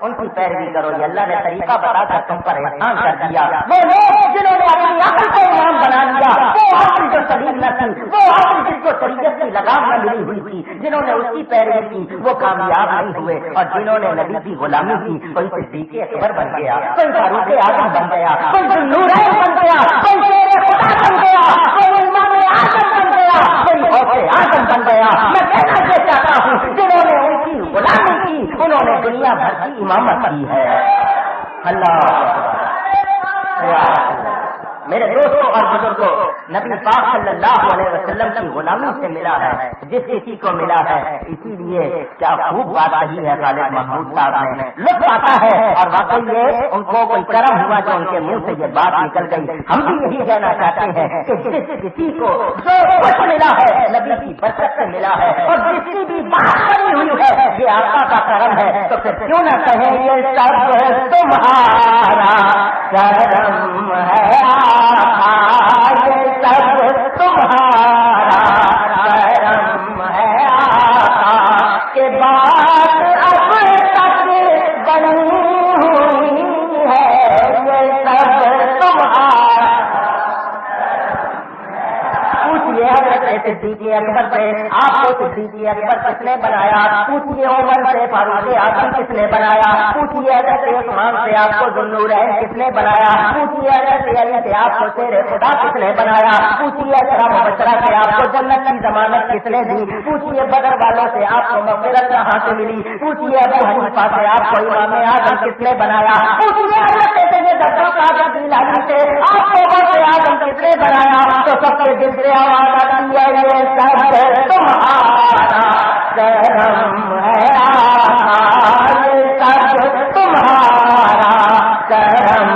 ان کی پیروی کرو. یہ اللہ نے طریقہ بتا کر تم پر احسان کر دیا. وہ لوگ جنہوں نے اپنی عقل کو امام بنا لیا, وہ عقل جو سلیم نہ تھی, وہ عقل جس کو شریعت کی لگام نہ ملی ہوئی تھی, جنہوں نے اس کی پیروی کی وہ کامیاب نہیں ہوئے. اور جنہوں نے نبی کی غلامی کی, کوئی صدیق اکبر بن گیا, کوئی فاروق اعظم بن گیا, کوئی ذوالنورین بن گیا, کوئی شیر خدا بن گیا, کوئی امام اعظم بن گیا, کوئی غوث اعظم بن گیا. میں کہنا یہ چاہتا ہوں جنہوں نے ان کی غلامی کی انہوں نے دنیا بھر کی امامت کی ہے. اللہ میرے دوستوں اور بزرگوں, نبی پاک صلی اللہ علیہ وسلم کی غلامی سے ملا ہے جس کسی کو ملا ہے. اسی لیے کیا خوب بات کہی ہے خالد محمود صاحب نے, لطف آتا ہے. اور واقعی یہ ان کو کوئی کرم ہوا جو ان کے منہ سے یہ بات نکل گئی. ہم بھی یہی کہنا چاہتے ہیں کہ جس کسی کو جو کچھ ملا ہے نبی کی برکت سے ملا ہے, اور جس کی بھی بات بنی ہوئی ہے یہ آقا کا کرم ہے, تو پھر کیوں نہ کہیں یہ سب تمہارا کرم ہے. یہ سب تمہارا کرم ہے آقا کے بات اب تک بنی ہوئی ہے. یہ سب تمہارا. پوچھئے حضرت صدیق اکبر سے, آپ کو صدیق اکبر کس نے بنایا؟ پوچھئے عمر سے فاروق اعظم کس نے بنایا؟ پوچھئے حضرت عثمان سے آپ کو ذوالنورین کس نے بنایا؟ پوچھئے حضرت علی سے آپ کو شیر خدا کس نے بنایا؟ پوچھئے اشرا مبشرہ سے آپ کو جنت کی ضمانت کس نے دی؟ پوچھئے بدر والوں سے آپ کو مغفرت کہاں سے ملی؟ پوچھئے ابو حنیفہ سے آپ کو امام اعظم کس نے بنایا؟ پوچھئے حضرت سید عبدالقادر جیلانی سے آپ کو غوث اعظم کس نے بنایا؟ تو سب کے دل سے آواز آتی ہے یہ سب تمہارا کرم ہے آقا, یہ سب تمہارا کرم.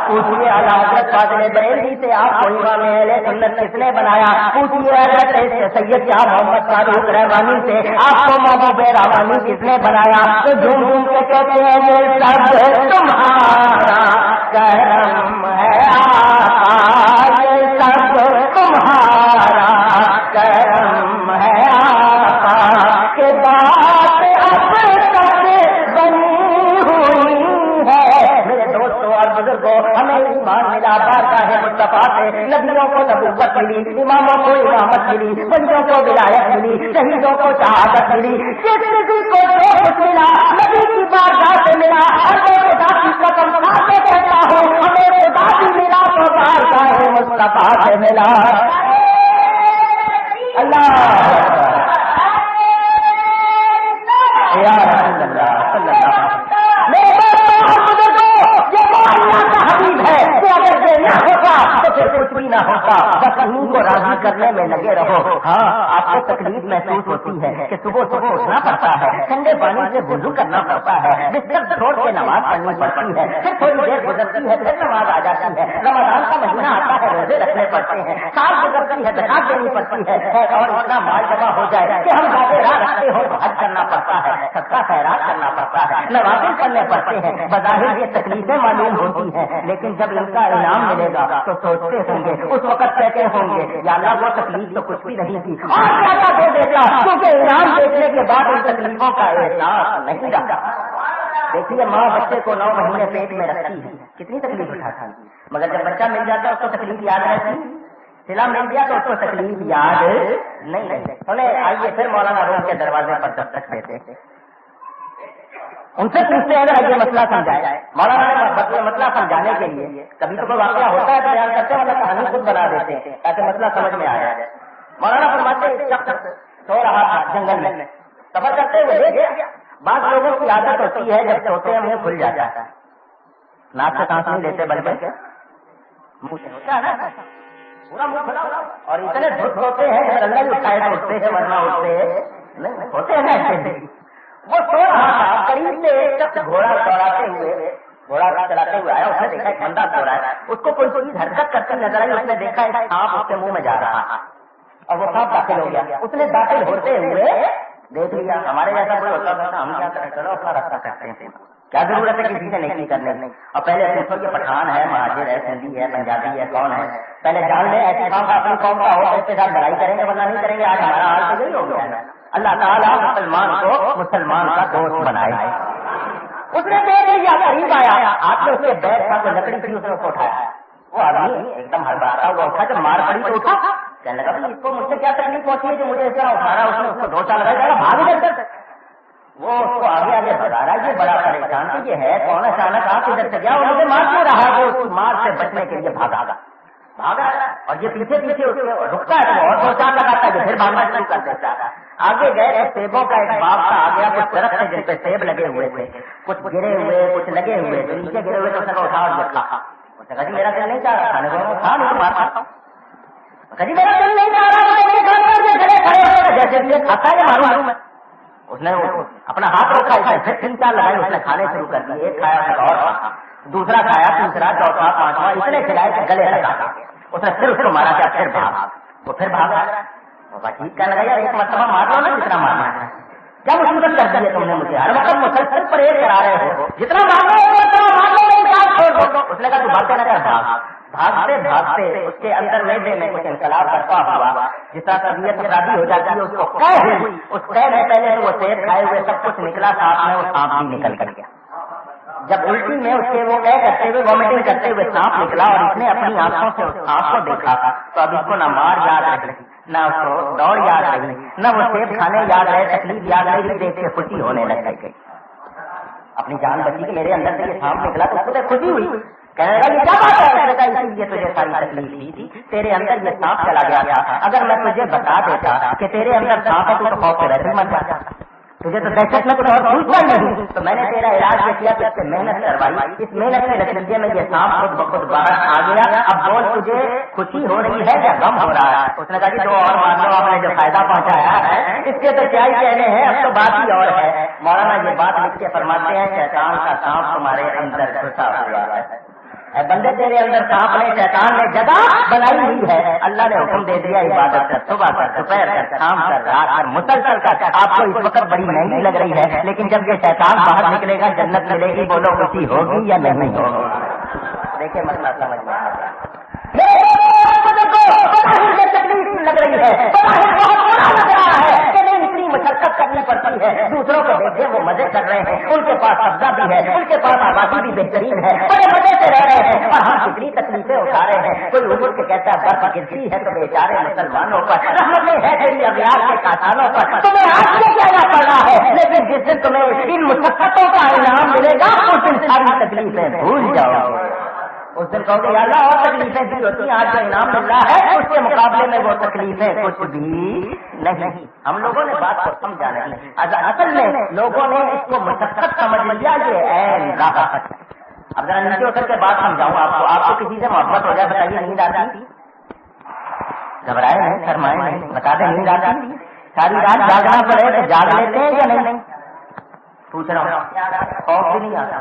پوچھئے اعلیٰ حضرت فاضل بریلوی سے آپ کو امام اہل سنت کس نے بنایا؟ پوچھئے حضرت سید شاہ محمد فاروق رحمانی سے آپ کو محبوب رحمانی کس نے بنایا؟ تو جھوم جھوم کے کہتے ہیں یہ سب تمہارا کرم ہے آقا, یہ سب تمہارا کرم ہے آقا کے بات اب تک بنی ہوئی ہے. میرے دوستوں اور بزرگوں, ہمیں ایمان ملا بارگاہ مصطفیٰ سے. نبیوں کو نبوت ملی, اماموں کو امامت ملی, بندوں کو ولایت ملی, شہیدوں کو شہادت ملی. جس کسی کو جو کچھ ملا نبی کی بارگاہ سے ملا. اور میں خدا کی قسم کھا کے کہتا ہوں ہمیں خدا بھی ملا تو بارگاہ مصطفیٰ سے ملا. اللہ یا رسول اللہ صلی اللہ علیہ وسلم. اللہ کا حبیب ہے کہ اگر یہ نہ ہوتا تو پھر کچھ بھی نہ ہوتا. بس انہیں کو راضی کرنے میں لگے رہو. ہاں, آپ کو تکلیف محسوس ہوتی ہے کہ صبح صبح اٹھنا پڑتا ہے, ٹھنڈے پانی سے وضو کرنا پڑتا ہے, بستر چھوڑ کے نماز پڑھنی پڑتی ہے, پھر تھوڑی دیر گزرتی ہے پھر نماز آ جاتی ہے. رمضان کا مہینہ آتا ہے, روزے رکھنے پڑتے ہیں, سال گزرتی ہے, زکات دینی پڑتی ہے, اور اتنا مال جمع ہو جائے کہ ہم زیادہ راہ رکھتے ہو تو حج کرنا پڑتا ہے, صدقہ خیرات کرنا پڑتا ہے, نوافل کرنے پڑتے ہیں. بظاہر یہ تکلیفیں معلوم ہوتی ہیں, لیکن جب ان کا انعام ملے گا تو سوچتے ہوں گے, اس وقت کہتے ہوں گے یا اللہ وہ تکلیف تو کچھ بھی نہیں تھی اور زیادہ دے دیتا, کیونکہ انعام دیکھنے کے بعد ان تکلیفوں کا احساس نہیں رہتا. دیکھیے ماں بچے کو 9 مہینے پیٹ میں رکھتی ہے, کتنی تکلیف اٹھاتی ہے, مگر جب بچہ مل جاتا ہے اس کو تکلیف یاد رہتی, سلا مل گیا تو اس کو تکلیف یاد نہیں رہتی. انہیں آئیے پھر مولانا روم کے دروازے پر دستک دیتے, ان سے پوچھتے ہیں اگر یہ مسئلہ سمجھایا. مولانا مسئلہ سمجھانے کے لیے کبھی تو کوئی واقعہ ہوتا ہے تو بیان کرتے ہیں, کہانی خود بنا دیتے ہیں تاکہ مسئلہ سمجھ میں آ جائے. مولانا فرماتے ہیں سو رہا تھا جنگل میں، سفر کرتے ہوئے دیکھ گیا۔ بعض لوگوں کی عادت ہوتی ہے جب سوتے ہیں منہ کھل جاتا ہے، ناک سے سانس نہیں لیتے بلکہ منہ سے ہوتا ہے نا پورا منہ کھلا اور اتنے دھوپ ہوتے ہیں اللہ بھی اٹھائے تو اٹھتے ہیں ورنہ اٹھتے نہیں ہوتے ہیں ایسے۔ وہ سو رہا تھا، قریب سے ایک شخص گھوڑا دوڑاتے ہوئے گھوڑا چلاتے ہوئے آیا، اس نے دیکھا ایک بندہ سو رہا ہے، اس کو کوئی چیز حرکت کرتے نظر آئی، اس نے دیکھا ایک سانپ اس کے منہ میں جا رہا اور وہ سانپ داخل ہو گیا، اس نے داخل ہوتے ہوئے دیکھ لیا ہمارے جیسا کوئی ہوتا تھا ہم کیا کریں، چلو اپنا راستہ کرتے ہیں، کیا ضرورت ہے کسی سے نیکی کرنے کی، اور پہلے پوچھو کہ پٹھان ہے، مہاجر ہے، سندھی ہے، پنجابی ہے، کون ہے، پہلے جان لیں ایسے کام کا اپنی قوم کا ہو اس کے ساتھ لڑائی کریں گے ورنہ نہیں کریں گے۔ آج ہمارا حال تو یہی ہو گیا ہے، اللہ تعالیٰ مسلمان کو مسلمان کا دوست بنائے۔ اس نے دیکھ لیا قریب آیا، ہاتھ میں اس کے بیگ تھا، کوئی لکڑی تھی، اس نے اس کو اٹھایا، وہ آدمی ایک دم ہڑبڑاتا ہوا اٹھا، جب مار پڑی تو اٹھا، کہنے لگا اس کو مجھ سے کیا تکلیف پہنچی ہے جو مجھے اس طرح اٹھا رہا ہے، اس نے اس کو 2 سال لگایا، بھاگ ادھر۔ وہ اس کو آگے آگے بتا رہا ہے، یہ بڑا پریشان تھی، یہ ہے کون، اچانک آپ ادھر سے گیا، مجھے مار کیوں رہا ہے، وہ اس مار سے بچنے کے لیے بھاگا اور یہ پیچھے پیچھے اس میں رکتا ہے تو اور 2 سال لگاتا ہے، جو پھر بھاگنا شروع کر دیتا ہے۔ آگے گئے تو سیبوں کا ایک باغ تھا، آ گیا کچھ درخت تھے جن پہ سیب لگے ہوئے تھے، کچھ گرے ہوئے کچھ لگے ہوئے تھے، نیچے گرے ہوئے تو اس نے اٹھا اور دیکھا، اس نے کہا جی میرا دل نہیں چاہ رہا کھانے کو، کھا نہیں تو مار کھاتا ہوں، کہا جی میرا دل نہیں چاہ رہا جیسے کھاتا ہے معلوم ہے۔ اس نے اپنا ہاتھ رکھا، پھر 3 4 لگائے، اس نے کھانے شروع کر دیے، ایک کھایا اور کھا، دوسرا کھایا، تیسرا، چوتھا، 5واں، اتنے کھلائے کہ گلے لگا، اس نے پھر اس کو مارا کیا، پھر بھاگ، وہ پھر بھاگا، ٹھیک کہنے لگا ایک مرتبہ مار لو نا جتنا مارنا ہے، کیا مصیبت کر دی ہے تم نے مجھے، ہر وقت مسلسل پرہیز کرا رہے ہو، جتنا مارنا ہے اتنا مار لو، چھوڑ دو۔ اس نے کہا تو بھاگتے نہ کر، بھاگتے بھاگتے اس کے اندر میدے میں کچھ انقلاب کرتا ہوا، جس طرح طبیعت خرابی ہو جاتی ہے اس کو قے ہوئی، اس قے میں پہلے وہ سیب کھائے ہوئے سب کچھ نکلا، ساتھ میں وہ سانپ بھی نکل کر گیا۔ جب الٹی میں اس کے وہ قے کرتے ہوئے وامٹنگ کرتے ہوئے سانپ نکلا اور اس نے اپنی آنکھوں سے اس سانپ کو دیکھا تو اب اس کو نہ مار یاد رہی، نہ اس کو دوڑ یاد رہی، نہ وہ سیب کھانے یاد رہے، تکلیف یاد رہی، دیکھ کے خوشی ہونے لگ گئی، اپنی جان بچی کہ میرے اندر سے یہ سانپ نکلا تو اس کو خوشی ہوئی، کہنے لگا یہ کیا بات ہے، اس نے کہا اسی لیے تجھے ساری تکلیف دی تھی، تیرے اندر یہ سانپ چلا گیا تھا، اگر میں تجھے بتا دیتا کہ تیرے اندر سانپ ہے تو خوف سے ویسے مر جاتا، تجھے تو دہشت میں کچھ اور پوچھتا ہی نہیں، تو میں نے تیرا علاج کیا کہ اس سے محنت کروائی، اس محنت کے نتیجے میں یہ سانپ خود بخود باہر آ گیا، اب بول تجھے خوشی ہو رہی ہے یا غم ہو رہا ہے؟ اس نے کہا کہ 2 اور مان لو، آپ نے جو فائدہ پہنچایا ہے اس کے تو کیا ہی کہنے ہیں، اب تو بات ہی اور ہے۔ مولانا یہ بات لکھ کے فرماتے ہیں شیطان کا سانپ تمہارے اندر گھسا ہوا ہے، اے بندے تیرے اندر سانپ نے شیطان نے جگہ بنائی ہوئی ہے، اللہ نے حکم دے دیا عبادت کر، صبح کر، دوپہر کر، شام کر، رات کر، مسلسل کر۔ آپ کو اس وقت بڑی مہنگی لگ رہی ہے لیکن جب یہ شیطان باہر نکلے گا جنت ملے گی، بولو خوشی ہوگی یا نہیں ہوگی؟ دیکھیں مسئلہ سمجھ میں آ گیا، تکلیف لگ رہی ہے، لگ رہا ہے کہ نہیں اتنی مشقت کرنی پڑتی ہے، دوسروں کو دیکھے وہ مزے کر رہے ہیں، ان کے پاس قبضہ بھی ہے، ان کے پاس آبادی بھی بہترین ہے، بڑے مزے سے رہ رہے ہیں اور ہم کتنی تکلیفیں اٹھا رہے ہیں۔ کوئی اٹھ کے کہتا ہے برف گرتی ہے تو بیچارے مسلمانوں پر رحمتیں ہے تیری اغیار کے کسانوں پر، تمہیں آج سے کہنا پڑ رہا ہے، لیکن جس دن تمہیں ان مشقتوں کا انعام ملے گا اس دن ساری تکلیفیں بھول جاؤ گے، اس دن کہو گے یا اللہ اور تکلیفیں بھی ہوتی ہیں، آج جو انعام مل رہا ہے اس کے مقابلے میں وہ تکلیفیں کچھ بھی نہیں۔ ہم لوگوں نے بات کو سمجھا نہیں، اصل میں لوگوں نے اس کو مشقت سمجھ لیا، یہ عین راحت۔ اب ذرا نیچے اتر کے بات سمجھاؤں آپ کو کسی سے محبت ہو جائے بتائیے نیند آتی؟ گھبرائے نہیں، شرمائے نہیں، بتا دیں نیند آتی؟ ساری رات جاگنا پڑے تو جاگ لیتے ہیں یا نہیں؟ پوچھ رہا ہوں، خوف بھی نہیں آتا،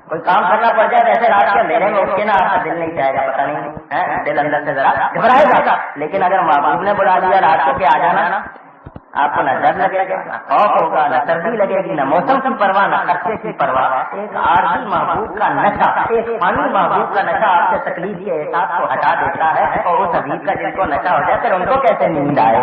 کوئی کام کرنا پڑ جائے ویسے رات کے اندھیرے میں اٹھ کے نا آپ کا دل نہیں چاہے گا، پتہ نہیں دل اندر سے ذرا گھبرائے گا، لیکن اگر محبوب نے بلا دیا رات کو کہ آ جانا نا، آپ کو نہ ڈر لگے گا، نہ خوف ہوگا، نہ سردی لگے گی، نہ موسم کی پرواہ، نہ خرچے کی پرواہ۔ ایک عارضی محبوب کا نشہ، ایک فانی محبوب کا نشہ آپ سے تکلیف کے احساس کو ہٹا دیتا ہے، اور اس حبیب کا جن کو نشہ ہو جائے پھر ان کو کیسے نیند آئے؟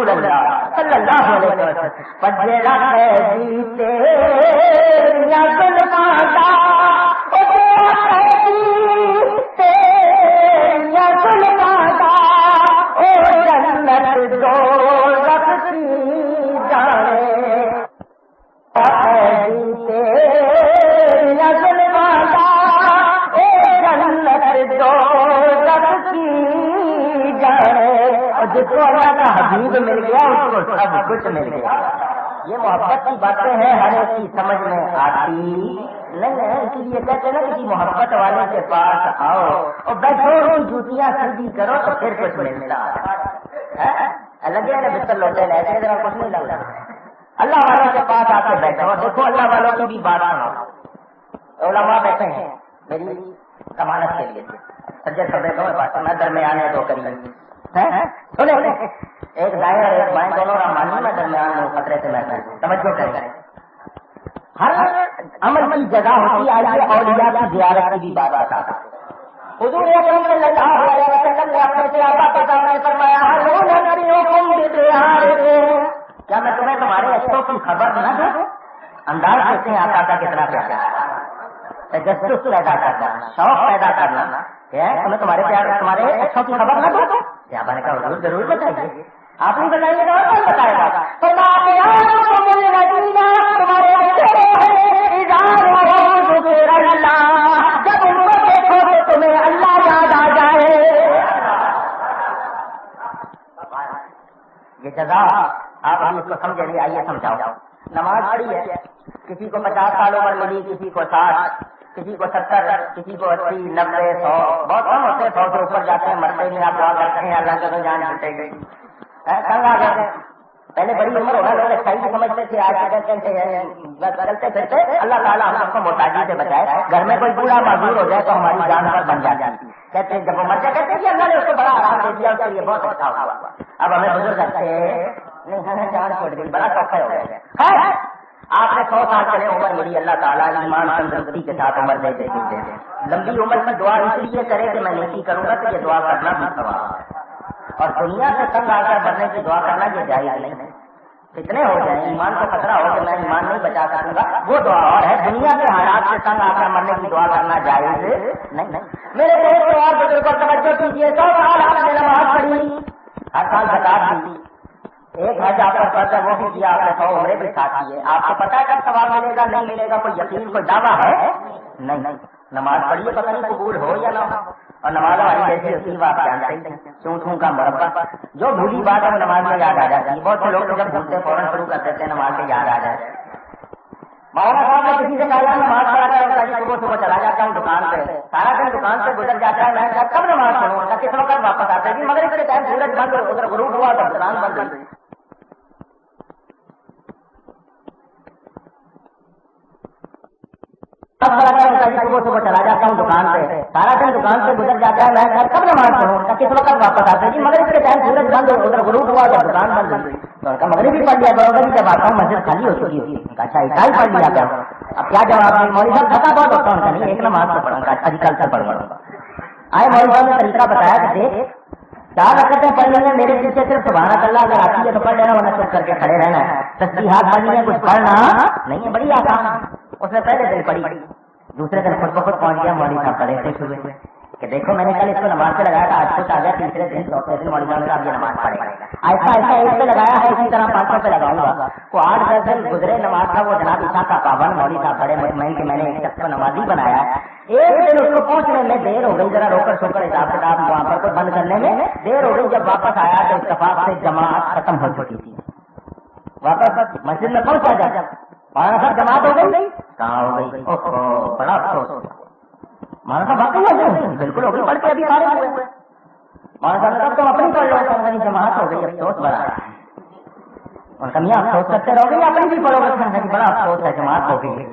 رسول اللہ صلی اللہ علیہ وسلم پجرا جیتے یا گلما دا یا گلما دا او جنت دو رکھتی جانے جیتے یا گلما دا او جنت دو رکھتی جانے اور جس کو اللہ کا حبیب مل گیا اس کو سب کچھ مل گیا. یہ محبت کی باتیں ہیں ہر ایک کی سمجھ میں آتی نہیں ہے، اسی لیے کہتے ہیں نا کسی محبت والے کے پاس آؤ اور بیٹھو جوتیاں سیدھی کرو تو پھر کچھ ملتا لگے نا بستر لوٹے لیتے ذرا کچھ نہیں لگ رہا. اللہ والوں کے پاس آ کے بیٹھو دیکھو اللہ والوں کی بھی بات سنو. علماء بیٹھے ہیں میری ضمانت کے لیے سجد سب بیٹھو میں درمیان ہے دو کری سنے ایک دائیں اور ایک بائیں دونوں رحمانی میں درمیان میں خطرے سے محفوظ ہوں. توجہ کریں ہر عمل کی جگہ ہوتی ہے. آئیے اولیاء کی زیارت کی بھی بات آتا ہے. حضور اکرم صلی اللہ علیہ وسلم نے اپنے صحابہ کے سامنے فرمایا کیا میں تمہیں تمہارے اچھوں کی خبر نہ دوں؟ انداز کرتے ہیں آقا کا کتنا پیارا تجسس پیدا کرنا شوق پیدا کرنا تمہیں تمہارے پیار تمہارے اچھوں کی خبر نہ دو. صحابہ نے کہا حضور ضرور بتائیے. آپ نے بتائیے گا اور کون بتائے گا؟ تمہارے جب ان کو دیکھو گے تمہیں اللہ یاد آ جائے. یہ جزا آپ ہم اس کو سمجھے نہیں. آئیے سمجھاؤ. نماز پڑھی ہے کسی کو 50 سال عمر ملی کسی کو 60 کسی کو 70 کسی کو 80 90 100 بہت کم ہوتے ہیں 100 سے اوپر جاتے ہیں مرتے میں آپ دعا کرتے ہیں اللہ کا تو جان چھوٹے گئی تنگ آ گئے. پہلے بڑی عمر ہونا لوگ اچھائی سمجھتے تھے آج چلتے پھرتے اللہ تعالیٰ ہم سب کو محتاجی سے بچائے. گھر میں کوئی بوڑھا معذور ہو جائے تو ہماری جان پر بن جاتی کہتے ہیں جب وہ مر جائے کہتے ہیں اللہ نے اس کو بڑا آرام دے دیا اس کے لیے بہت اچھا ہوا. اب ہمیں بزرگ کرتے نہیں ہمیں جان چھوڑ گئی بڑا سوکھا ہو گیا. آپ نے 100 سال چلے عمر ملی اللہ تعالیٰ ایمان تندرستی کے ساتھ عمر دے دیتی ہے. لمبی عمر میں دعا اس لیے کرے کہ میں نیکی کروں گا تو یہ دعا کرنا بھی ثواب ہے. اور دنیا سے تنگ آ کر بننے کی دعا کرنا یہ جائز نہیں ہے. کتنے ہو جائیں ایمان کو خطرہ ہو کہ میں ایمان نہیں بچا سکوں گا وہ دعا اور ہے. دنیا کے حالات سے تنگ آ کر مرنے کی دعا کرنا جائز نہیں. میرے دوست اور بزرگوں توجہ کیجیے. 100 سال آپ نے نماز پڑھی ہر سال زکات دی ایک حج آپ کا فرض ہے وہ بھی کیا آپ نے 100 عمرے بھی ساتھ کیے. آپ کو پتا ہے کب ثواب ملے گا نہیں ملے گا کوئی یقین کوئی دعویٰ ہے نہیں. نماز پڑھیے پتہ نہیں قبول ہو یا نہ ہو. اور نماز والی جیسی ہوتی ہے آپ جانتے ہی چون کا مربع جو بھولی بات ہے وہ نماز میں یاد آ جاتی ہے. بہت سے لوگ جب بھولتے فوراً شروع کر دیتے ہیں نماز میں یاد آ جائے. مولانا صاحب نے کسی سے کہا نماز پڑھا کر صبح چلا جاتا ہوں دکان پہ سارا دن دکان سے گزر جاتا ہے. میں کب نماز پڑھوں گا کس وقت واپس آتا ہے مغرب کے ٹائم سورج بند ادھر غروب ہوا تو دکان بند ہوئی. صبح چلا جاتا ہوں دکان پہ سارا دن دکان سے گزر جاتا ہے. میں کب نماز پڑھوں گا کس وقت واپس آتا ہے مغرب کے ٹائم سورج بند ادھر غروب ہوا تو دکان بند ہوئی. تو ان کا مغرب بھی پڑھ لیا کرو گا جب آتا ہوں مسجد خالی ہو چکی ہوتی ہے. اچھا عیسائی پڑھ لیا کرو. اب کیا جواب ہے مولوی صاحب تھکا بہت ہوتا ان کا نہیں ایک نماز تو پڑھوں گا آج کل سے پڑھوں گا. آئے مولوی صاحب نے طریقہ بتایا کہ دیکھ 4 رکعتیں پڑھنے میں میرے پیچھے صرف سبحان اللہ اگر آتی ہے تو پڑھ لینا ورنہ چپ کر کے کھڑے رہنا ہے. تسبیحات پڑھنی ہے کچھ پڑھنا نہیں ہے. بڑی آسان. اس نے پہلے دن پڑھی دوسرے دن خود بخود پہنچ گیا مولوی صاحب پڑھے تھے شروع میں کہ دیکھو میں نے کل اس کو نماز سے لگایا تھا آج کچھ آ گیا تیسرے دن چوتھے دن مولوی صاحب یہ نماز پڑھے گا. ایسا ایک پہ لگایا ہے اسی طرح 500 پہ لگاؤں گا. وہ 8-10 دن گزرے نماز کا وہ جناب عشاء کا پابند مولوی صاحب بڑے مطمئن کہ میں نے ایک شخص کو نمازی بنایا ہے. ایک دن اس کو پہنچنے میں دیر ہو گئی ذرا روکر سوکر حساب کتاب وہاں پر کو بند کرنے میں دیر ہو گئی. جب واپس آیا تو اتفاق سے جماعت ختم ہو چکی تھی. واپس مسجد میں پہنچا جا مانا صاحب جماعت ہو گئی کہاں ہو گئی. بڑا افسوس. مانا صاحب واقعی ہو گئی بالکل ہو گئی پڑھ کے ابھی سارے ہوئے. مانا صاحب تم اپنی پڑھ لو جماعت ہو گئی افسوس بڑا. ان کا میاں افسوس کرتے رہو گے اپنی بھی پڑھو گے بڑا افسوس ہے جماعت ہو گئی.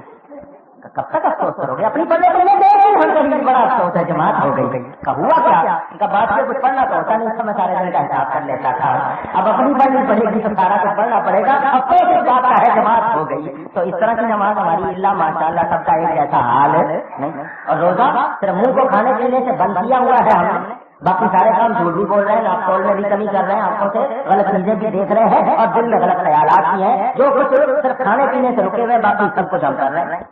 کب تک افسوس کرو گے اپنی پڑھنے کے لیے بڑا افسوس ہے جماعت ہو گئی. ہوا کیا ان کا بات سے کچھ پڑھنا تو ہوتا نہیں. اس میں سارے دن کا حساب کر لیتا تھا. اب اپنی پڑھنی پڑے گی تو سارا کچھ پڑھنا پڑے گا. افسوس اس بات کا ہے جماعت ہو گئی. تو اس طرح کی نماز ہماری اللہ ماشاء اللہ سب کا ایک ایسا حال ہے نہیں. اور روزہ صرف منہ کو کھانے پینے سے بند کیا ہوا ہے ہم نے باقی سارے کام جھوٹ بھی بول رہے ہیں، آپ تول میں بھی کمی کر رہے ہیں، آنکھوں سے غلط چیزیں بھی دیکھ رہے ہیں اور دل میں غلط خیالات بھی ہیں، جو کچھ صرف کھانے پینے سے رکے ہوئے باقی سب کچھ ہم کر رہے ہیں۔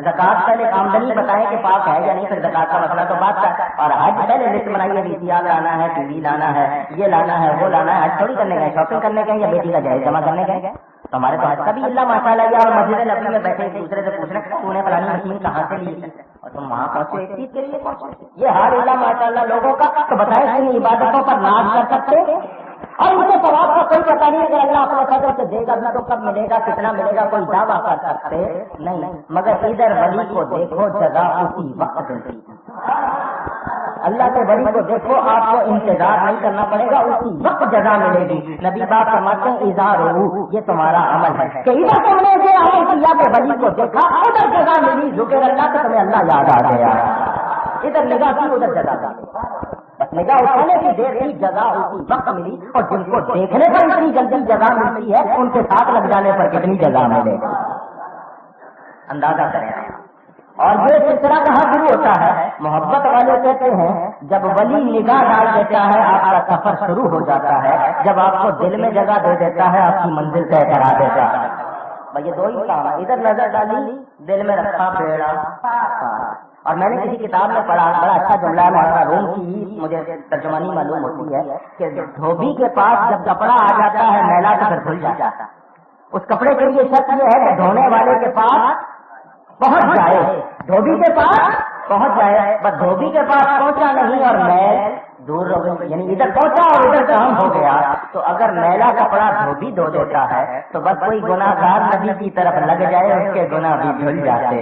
زکات پہلے آمدنی بتائیں کہ پاک ہے یا نہیں، پھر زکات کا مسئلہ تو بات کا، اور حج پہلے لسٹ بنائیے، VCR لانا ہے، TV لانا ہے، یہ لانا ہے، وہ لانا ہے، حج تھوڑی کرنے گئے، شاپنگ کرنے گئے یا بیٹی کا جہیز جمع کرنے گئے۔ تو ہمارے تو حج کا بھی اللہ ماشاء اللہ، اور مسجد نبوی میں بیٹھے ایک دوسرے سے پوچھ رہے ہیں تو انہیں فلانی مشین کہاں سے لی اور تم وہاں پہنچے ایک چیز کے لیے پہنچے، یہ حال اللہ ماشاء اللہ لوگوں کا۔ تو بتائیں ان عبادتوں پر ناز کر سکتے اور ان کے ثواب کا کوئی پتہ نہیں، اگر اللہ اپنے فضل سے دے گا تو کب ملے گا، کتنا ملے گا، کوئی دعویٰ کر سکتے نہیں، مگر ادھر ولی کو دیکھو جزا اسی وقت ملتی ہے۔ اللہ کے ولی کو دیکھو، آپ کو انتظار نہیں کرنا پڑے گا، اسی وقت جزا ملے گی۔ نبی بات فرماتے ہیں اظہار ہو، یہ تمہارا عمل ہے کہ ادھر تم نے یہ عمل کیا کہ ولی کو دیکھا، ادھر جزا ملی، ذکر اللہ تو تمہیں اللہ یاد آ گیا، ادھر نگاہ کی ادھر جزا ملی، بس نگاہ اٹھانے کی دیر کی جزا اسی وقت ملی، اور جن کو دیکھنے پر اتنی جلدی جزا ملتی ہے ان کے ساتھ لگ جانے پر کتنی جزا ملے گی، اندازہ کریں۔ اور یہ سلسلہ کہاں شروع ہوتا ہے؟ محبت والے کہتے ہیں جب ولی نگاہ ڈال دیتا ہے آپ کا سفر شروع ہو جاتا ہے، جب آپ کو دل میں جگہ دے دیتا ہے آپ کی منزل طے کرا دیتا ہے۔ بھائی یہ دو ہی کام ہے، ادھر نظر ڈالی، دل میں رکھا بیڑا۔ اور میں نے کسی کتاب میں پڑھا، بڑا اچھا جملہ ہے، مولانا روم کی مجھے ترجمانی معلوم ہوتی ہے کہ دھوبی کے پاس جب کپڑا آ جاتا ہے میلا تو پھر دھل جاتا ہے، اس کپڑے کے لیے شرط یہ ہے کہ دھونے والے کے پاس پہنچ جائے، دھوبی کے پاس پہنچ جائے، بس دھوبی کے پاس پہنچا نہیں اور میل دور ہو گئی، یعنی ادھر پہنچا اور ادھر کام ہو گیا۔ تو اگر میلا کپڑا دھوبی دھو دیتا ہے تو بس کوئی گناہ گار نبی کی طرف لگ جائے اس کے گناہ بھی دھل جاتے۔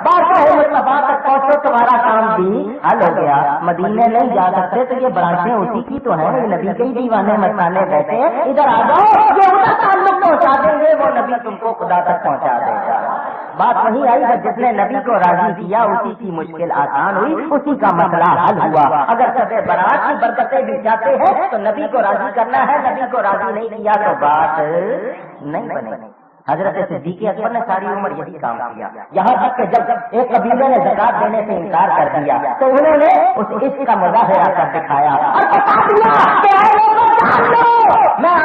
بات ہے مصطفیٰ تک پہنچو تمہارا کام بھی حل ہو گیا۔ مدینے نہیں جا سکتے تو یہ برانچیں اسی کی تو ہیں، نبی کے ہی دیوانے مستانے بیٹھے، ادھر آ جاؤ، یہ ادھر تعلق پہنچا دیں گے، وہ نبی تم کو خدا تک پہنچا دے گا۔ بات وہی آئی ہے جس نے نبی کو راضی کیا اسی کی مشکل آسان ہوئی، اسی کا مسئلہ حل ہوا۔ اگر سب برات کی برکتیں بھی چاہتے ہیں تو نبی کو راضی کرنا ہے، نبی کو راضی نہیں کیا تو بات نہیں بنے گی۔ حضرت صدیق اکبر نے ساری عمر یہی کام کیا، یہاں تک کہ جب ایک قبیلے نے زکات دینے سے انکار کر دیا تو انہوں نے اس عشق کا مظاہرہ کر دکھایا اور بتا دیا کہ میں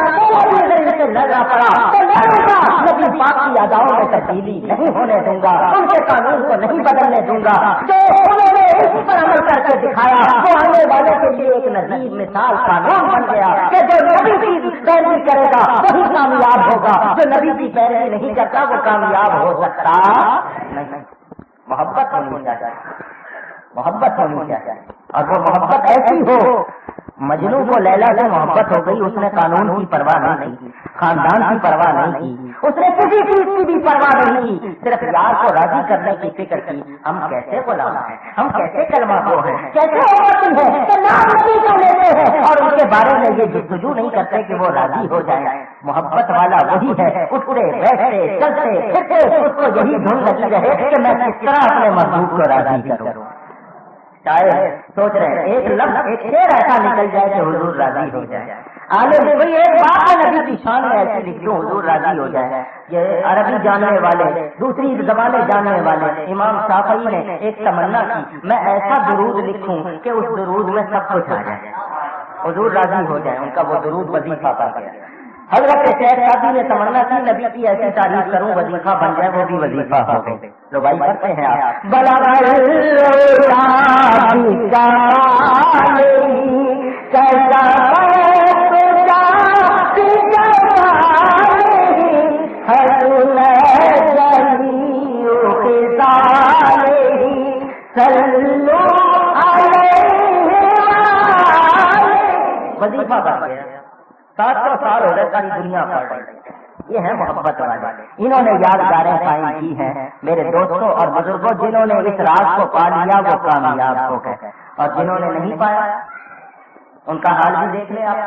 لڑنا پڑا تو لڑوں گا، نبی پاک کی اداؤں میں تبدیلی نہیں ہونے دوں گا، ان کے قانون کو نہیں بدلنے دوں گا۔ جو انہوں نے اس پر عمل کر کے دکھایا وہ آنے والے کے لیے ایک نظیر مثال قانون بن گیا کہ جو نبی کی پیروی کرے گا وہی کامیاب ہوگا، جو نبی کی پیروی نہیں کرتا وہ کامیاب ہو سکتا نہیں۔ محبت ہونی چاہیے، محبت ہونی چاہیے، اور وہ محبت ایسی ہو۔ مجنو کو لیلا سے محبت ہو گئی، اس نے قانون کی پرواہ نہیں کی، خاندان کی پرواہ نہیں کی، اس نے کسی چیز کی بھی پرواہ نہیں کی، صرف یار کو راضی کرنے کی فکر کی۔ ہم کیسے غلام ہیں، ہم کیسے کلمہ گو ہیں، کیسے امتی ہیں کہ نام نبی کا لیتے ہیں اور ان کے بارے میں یہ جستجو نہیں کرتے کہ وہ راضی ہو جائیں۔ محبت والا وہی ہے، اٹھتے بیٹھتے چلتے پھرتے اس کو یہی دھن لگی رہے کہ میں کس طرح اپنے محبوب کو راضی کروں۔ چاہے سوچ رہے ہیں ایک لفظ ایک شعر ایسا نکل جائے کہ حضور راضی ہو جائے، عالم کوئی ایک بات نبی کی شان میں ایسی لکھ دوں حضور راضی ہو جائے۔ یہ عربی جاننے والے، دوسری زبانیں جاننے والے امام شافعی نے ایک تمنا کی، میں ایسا درود لکھوں کہ اس درود میں سب کچھ آ جائے، حضور راضی ہو جائے۔ ان کا وہ درود وظیفہ بن گیا۔ حضرت شیخ سعدی نے تمنا کی نبی کی ایسی تعریف کروں وظیفہ بن جائے، وہ بھی وظیفہ ہو گئے۔ تو بھائی کرتے ہیں آپ وظیفہ بن گیا۔ 700 سال ہو گئے ساری دنیا پڑھ رہی ہے۔ یہ ہے محبت والے، انہوں نے یادگاریں قائم کی ہیں میرے دوستوں اور بزرگوں، جنہوں نے اس راز کو پا لیا وہ کامیاب ہو گئے، اور جنہوں نے نہیں پایا ان کا حال بھی دیکھ لیں آپ۔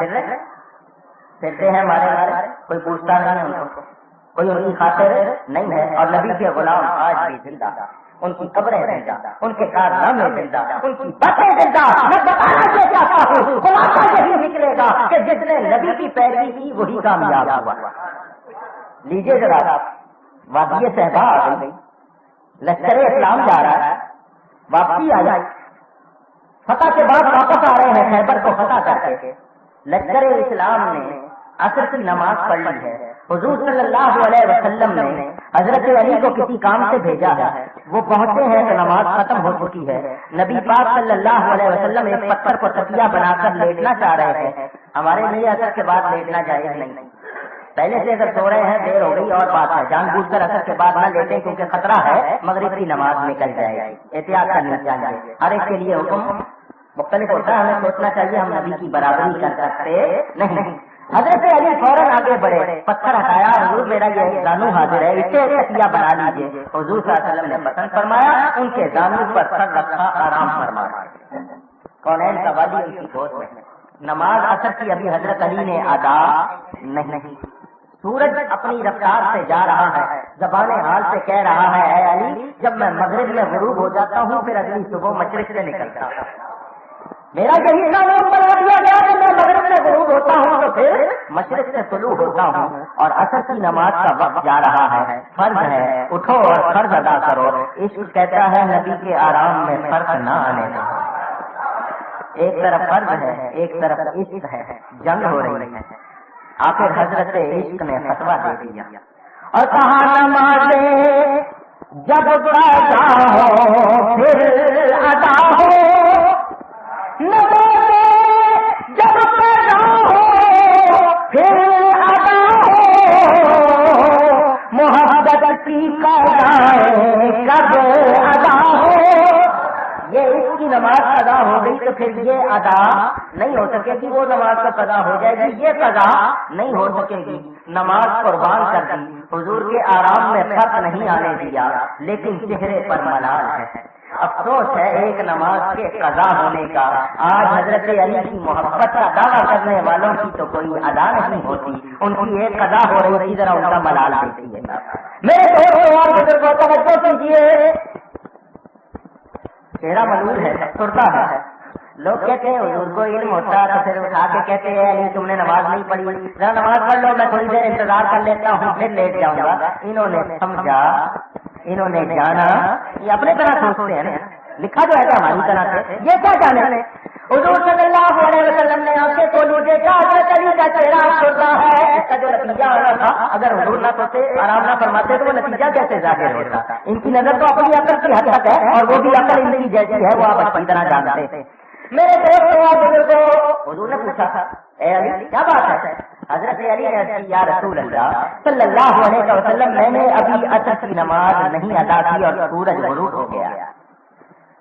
پھرتے ہیں مارے مارے، کوئی پوچھتا نہیں ہے ان کو، کوئی ان کی خاطر نہیں ہے، اور نبی کے غلام آج بھی زندہ، ان کی قبریں زندہ، ان کے کارنامے زندہ، ان کی باتیں زندہ۔ میں بتانا چاہتا ہوں خلاصہ یہی نکلے گا کہ جس نے نبی کی پیروی کی وہی کامیاب ہوا۔ لیجیے ذرا وادی صحبا آ گئی، لشکر اسلام جا رہا ہے، واپسی آ جائے، فتح کے بعد واپس آ رہے ہیں خیبر کو فتح کر کے، لشکر اسلام نے عصر کی نماز پڑھ لی ہے. حضور صلی اللہ علیہ وسلم نے حضرت علی کو کسی کام سے بھیجا ہے، وہ پہنچے ہیں تو نماز ختم ہو چکی ہے. نبی پاک صلی اللہ علیہ وسلم ایک پتھر کو تکیہ بنا کر لیٹنا چاہ رہے ہیں. ہمارے لیے عصر کے بعد لیٹنا جائز نہیں، پہلے سے اگر سو رہے ہیں دیر ہو گئی اور بات ہے، جان بوجھ کر عصر کے بعد نہ لیٹیں کیونکہ خطرہ ہے مغرب کی نماز نکل جائے گی. احتیاط کرنی چاہیے. ہر ایک کے لیے حکم مختلف ہوتا ہے، ہمیں سوچنا چاہیے ہم نبی کی برابری کر سکتے نہیں. حضرت علی فوراً آگے بڑھے، پتھر ہٹایا، حضور میرا یہ زانو حاضر ہے، اسے تکیہ بنا لیجیے. حضور صلی اللہ علیہ وسلم نے پسند فرمایا، ان کے زانو پر سر رکھا، آرام فرمایا. کونین کا والی ان کی گود میں. نماز عصر کی ابھی حضرت علی نے ادا نہیں. سورج اپنی رفتار سے جا رہا ہے، زبان حال سے کہہ رہا ہے اے علی جب میں مغرب میں غروب ہو جاتا ہوں پھر اگلی صبح مشرق سے نکلتا ہوں. میرا یہی قانون بنا دیا گیا کہ میں مغرب میں غروب ہوتا ہوں تو پھر مشرق سے طلوع ہوتا ہوں. اور عصر کی نماز کا وقت جا رہا ہے، فرض ہے، اٹھو اور فرض ادا کرو. عشق کہتا ہے نبی کے آرام میں فرق نہ آنے دو. ایک طرف فرض ہے، ایک طرف عشق ہے، جنگ ہو رہی ہے. آخر حضرت عشق نے فتویٰ دے دیا اور کہا نمازیں جب قضا ہو پھر ادا ہو، نمازیں جب قضا ہو پھر ادا ہو، محبت کی قضائیں کب ادا ہو. یہ اس کی نماز قضا ہو گئی تو پھر یہ ادا نہیں ہو سکے گی، وہ نماز کا قضا ہو جائے گی، یہ قضا نہیں ہو سکے گی. نماز قربان کر دی، حضور کے آرام میں فرق نہیں آنے دیا، لیکن چہرے پر ملال ہے. افسوس ہے ایک نماز کے قضا ہونے کا. آج حضرت علی کی محبت کا دعویٰ کرنے والوں کی تو کوئی ادا نہیں ہوتی، ان کی ایک قضا ہو رہی تھی، ذرا ان کا ملال دیکھیے. میرے دوستوں اور بزرگوں توجہ کیجیے، چہرہ ملول ہے، سرتا ہے. لوگ کہتے ہیں حضور کو علم ہوتا تو پھر اٹھا کے کہتے ہیں علی تم نے نماز نہیں پڑھی، ذرا نماز پڑھ لو، میں تھوڑی دیر انتظار کر لیتا ہوں پھر لیٹ جاؤں گا. انہوں نے سمجھا، انہوں نے جانا، یہ اپنے طرح سوچتے ہیں نا، لکھا جو ہے کہ ہماری طرح سے، یہ کیا جانے. حضور صلی اللہ علیہ وسلم نے آنکھیں کھولی، دیکھا حضرت علی کا چہرہ سرتا ہے. اس کا جو نتیجہ ہونا تھا، اگر حضور نہ سوچے، آرام نہ فرماتے تو وہ نتیجہ کیسے ظاہر ہوتا. ان کی نظر تو اپنی عقل کی حد تک ہے اور وہ بھی عقل ان کی جیسی ہے وہ آپ اچھی طرح جانتے ہیں. میرے دوستوں اور بزرگوں، حضور نے پوچھا تھا اے علی کیا بات ہے؟ حضرت علی نے یا رسول اللہ صلی اللہ علیہ وسلم میں نے ابھی عصر کی نماز نہیں ادا کی اور سورج غروب ہو گیا،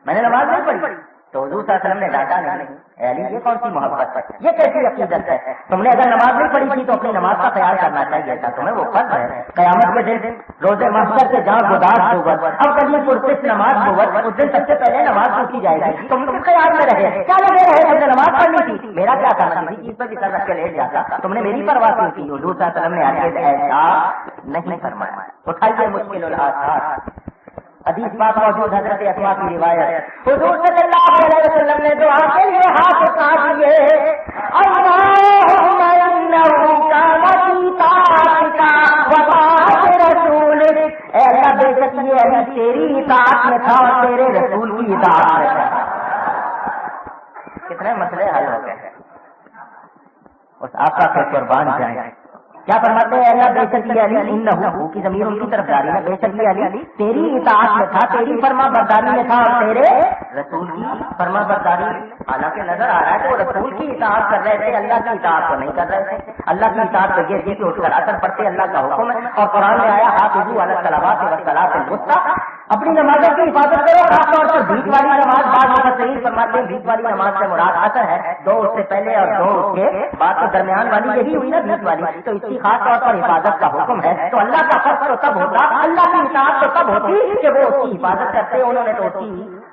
میں نے نماز نہیں پڑھی. تو حضور صلی اللہ علیہ وسلم نے ڈانٹا نہیں. اے علی یہ کون سی محبت ہے، یہ کیسی عقیدت ہے؟ تم نے اگر نماز نہیں پڑھی تھی تو اپنی نماز کا خیال کرنا چاہیے تھا، تمہیں وہ فرض ہے. قیامت کے دن روز محشر سے جہاں گداز ہوگا، اب کبھی پرسش نماز ہوگا، اس دن سب سے پہلے نماز پوچھی جائے گی. تم خیال میں رہے کیا لگے رہے، تم نے نماز پڑھنی تھی، میرا کیا تھا، میں کسی چیز پر بھی سر رکھ کے لیٹ جاتا، تم نے میری پرواہ کیوں کی؟ حضور صلی اللہ علیہ وسلم نے ہرگز ایسا نہیں فرمایا. اٹھائیے مشکل الآثار، حدیث پاک موجود حضرت اسماء کی روایت. حضور صلی اللہ علیہ وسلم نے دعا کے لیے ہاتھ اٹھا دیے، اللہم انہ کان فی طاعتک و طاعت رسولک. اے اللہ بے شک یہ علی تیری اطاعت میں تھا اور تیرے رسول کی اطاعت میں تھا. کتنے مسئلے حل ہو گئے. اس آقا کے قربان جائیں. کیا فرماتے ہیں اللہ بے شک یہ علی انہ کی ضمیر ان کی طرف جاری ہے، بے شک یہ علی تیری اطاعت میں تھا، تیری فرما برداری میں تھا اور تیرے رسول کی فرما برداری. حالانکہ نظر آ رہا ہے کہ وہ رسول کی اطاعت کر رہے تھے، اللہ کی اطاعت کو نہیں کر رہے تھے. اللہ کی اطاعت تو یہ تھی کہ اٹھ کر اثر پڑتے، اللہ کا حکم ہے اور قرآن میں آیا حافظوا علی الصلوات والصلاۃ الوسطیٰ، اپنی نمازوں کی حفاظت کرو. خاص طور پر بیچ والی نماز، بعض مفسرین فرماتے ہیں بیچ والی نماز سے مراد اثر ہے، 2 اس سے پہلے اور 2 اس کے بعد، تو درمیان والی یہی ہوئی نا بیچ والی، تو اس کی خاص طور پر حفاظت کا حکم ہے. تو اللہ کا فرض تو تب ہوتا، اللہ کی اطاعت تو تب ہوتی کہ وہ اس کی حفاظت کرتے، انہوں نے تو اس کی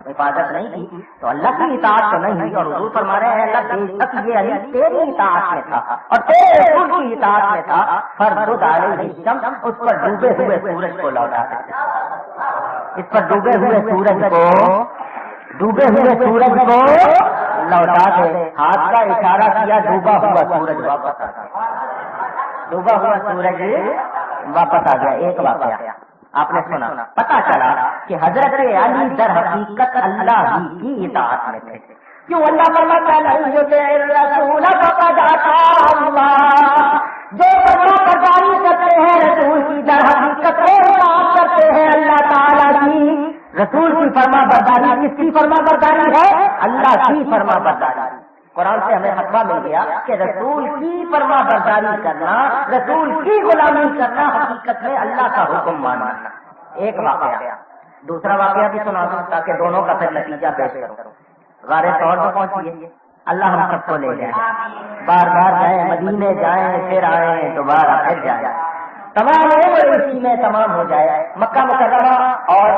حفاظت نہیں کی، تو اللہ کی اطاعت تو نہیں ہوئی. اور حضور فرما رہے ہیں اللہ بے شک یہ علی تیری اطاعت میں تھا اور تیرے رسول کی اطاعت میں تھا. فرض علیہ الشمس، اس پر ڈوبے ہوئے سورج کو لوٹا دیتے، اس پر ڈوبے ہوئے سورج کو لوٹا دے. ہاتھ کا اشارہ کیا، ڈوبا ہوا سورج واپس آ گیا، ڈوبا ہوا سورج واپس آ گیا. ایک واقعہ آپ نے سنا، پتا چلا کہ حضرت علی در حقیقت اللہ ہی کی اطاعت میں تھے. کیوں اللہ فرماتا نہیں یطع الرسول فقد اطاع اللہ، جو فرما برداری کرتے ہیں رسول کی در حقیقت اطاعت کرتے ہیں اللہ تعالیٰ کی۔ رسول کی فرما برداری کس کی فرما برداری ہے؟ اللہ کی فرما برداری۔ قرآن سے ہمیں فتویٰ مل گیا کہ رسول کی فرما برداری کرنا، رسول کی غلامی کرنا حقیقت میں اللہ کا حکم ماننا۔ ایک واقعہ، دوسرا واقعہ بھی سنا دوں تاکہ دونوں کا پھر نتیجہ پیش کروں۔ غار طور پر پہنچیے، اللہ ہم سب کو لے جائے، بار بار جائیں، مدینے جائیں، پھر آئیں، دوبارہ پھر جائیں، تمام عمر اسی میں تمام ہو جائے۔ مکہ مکرمہ اور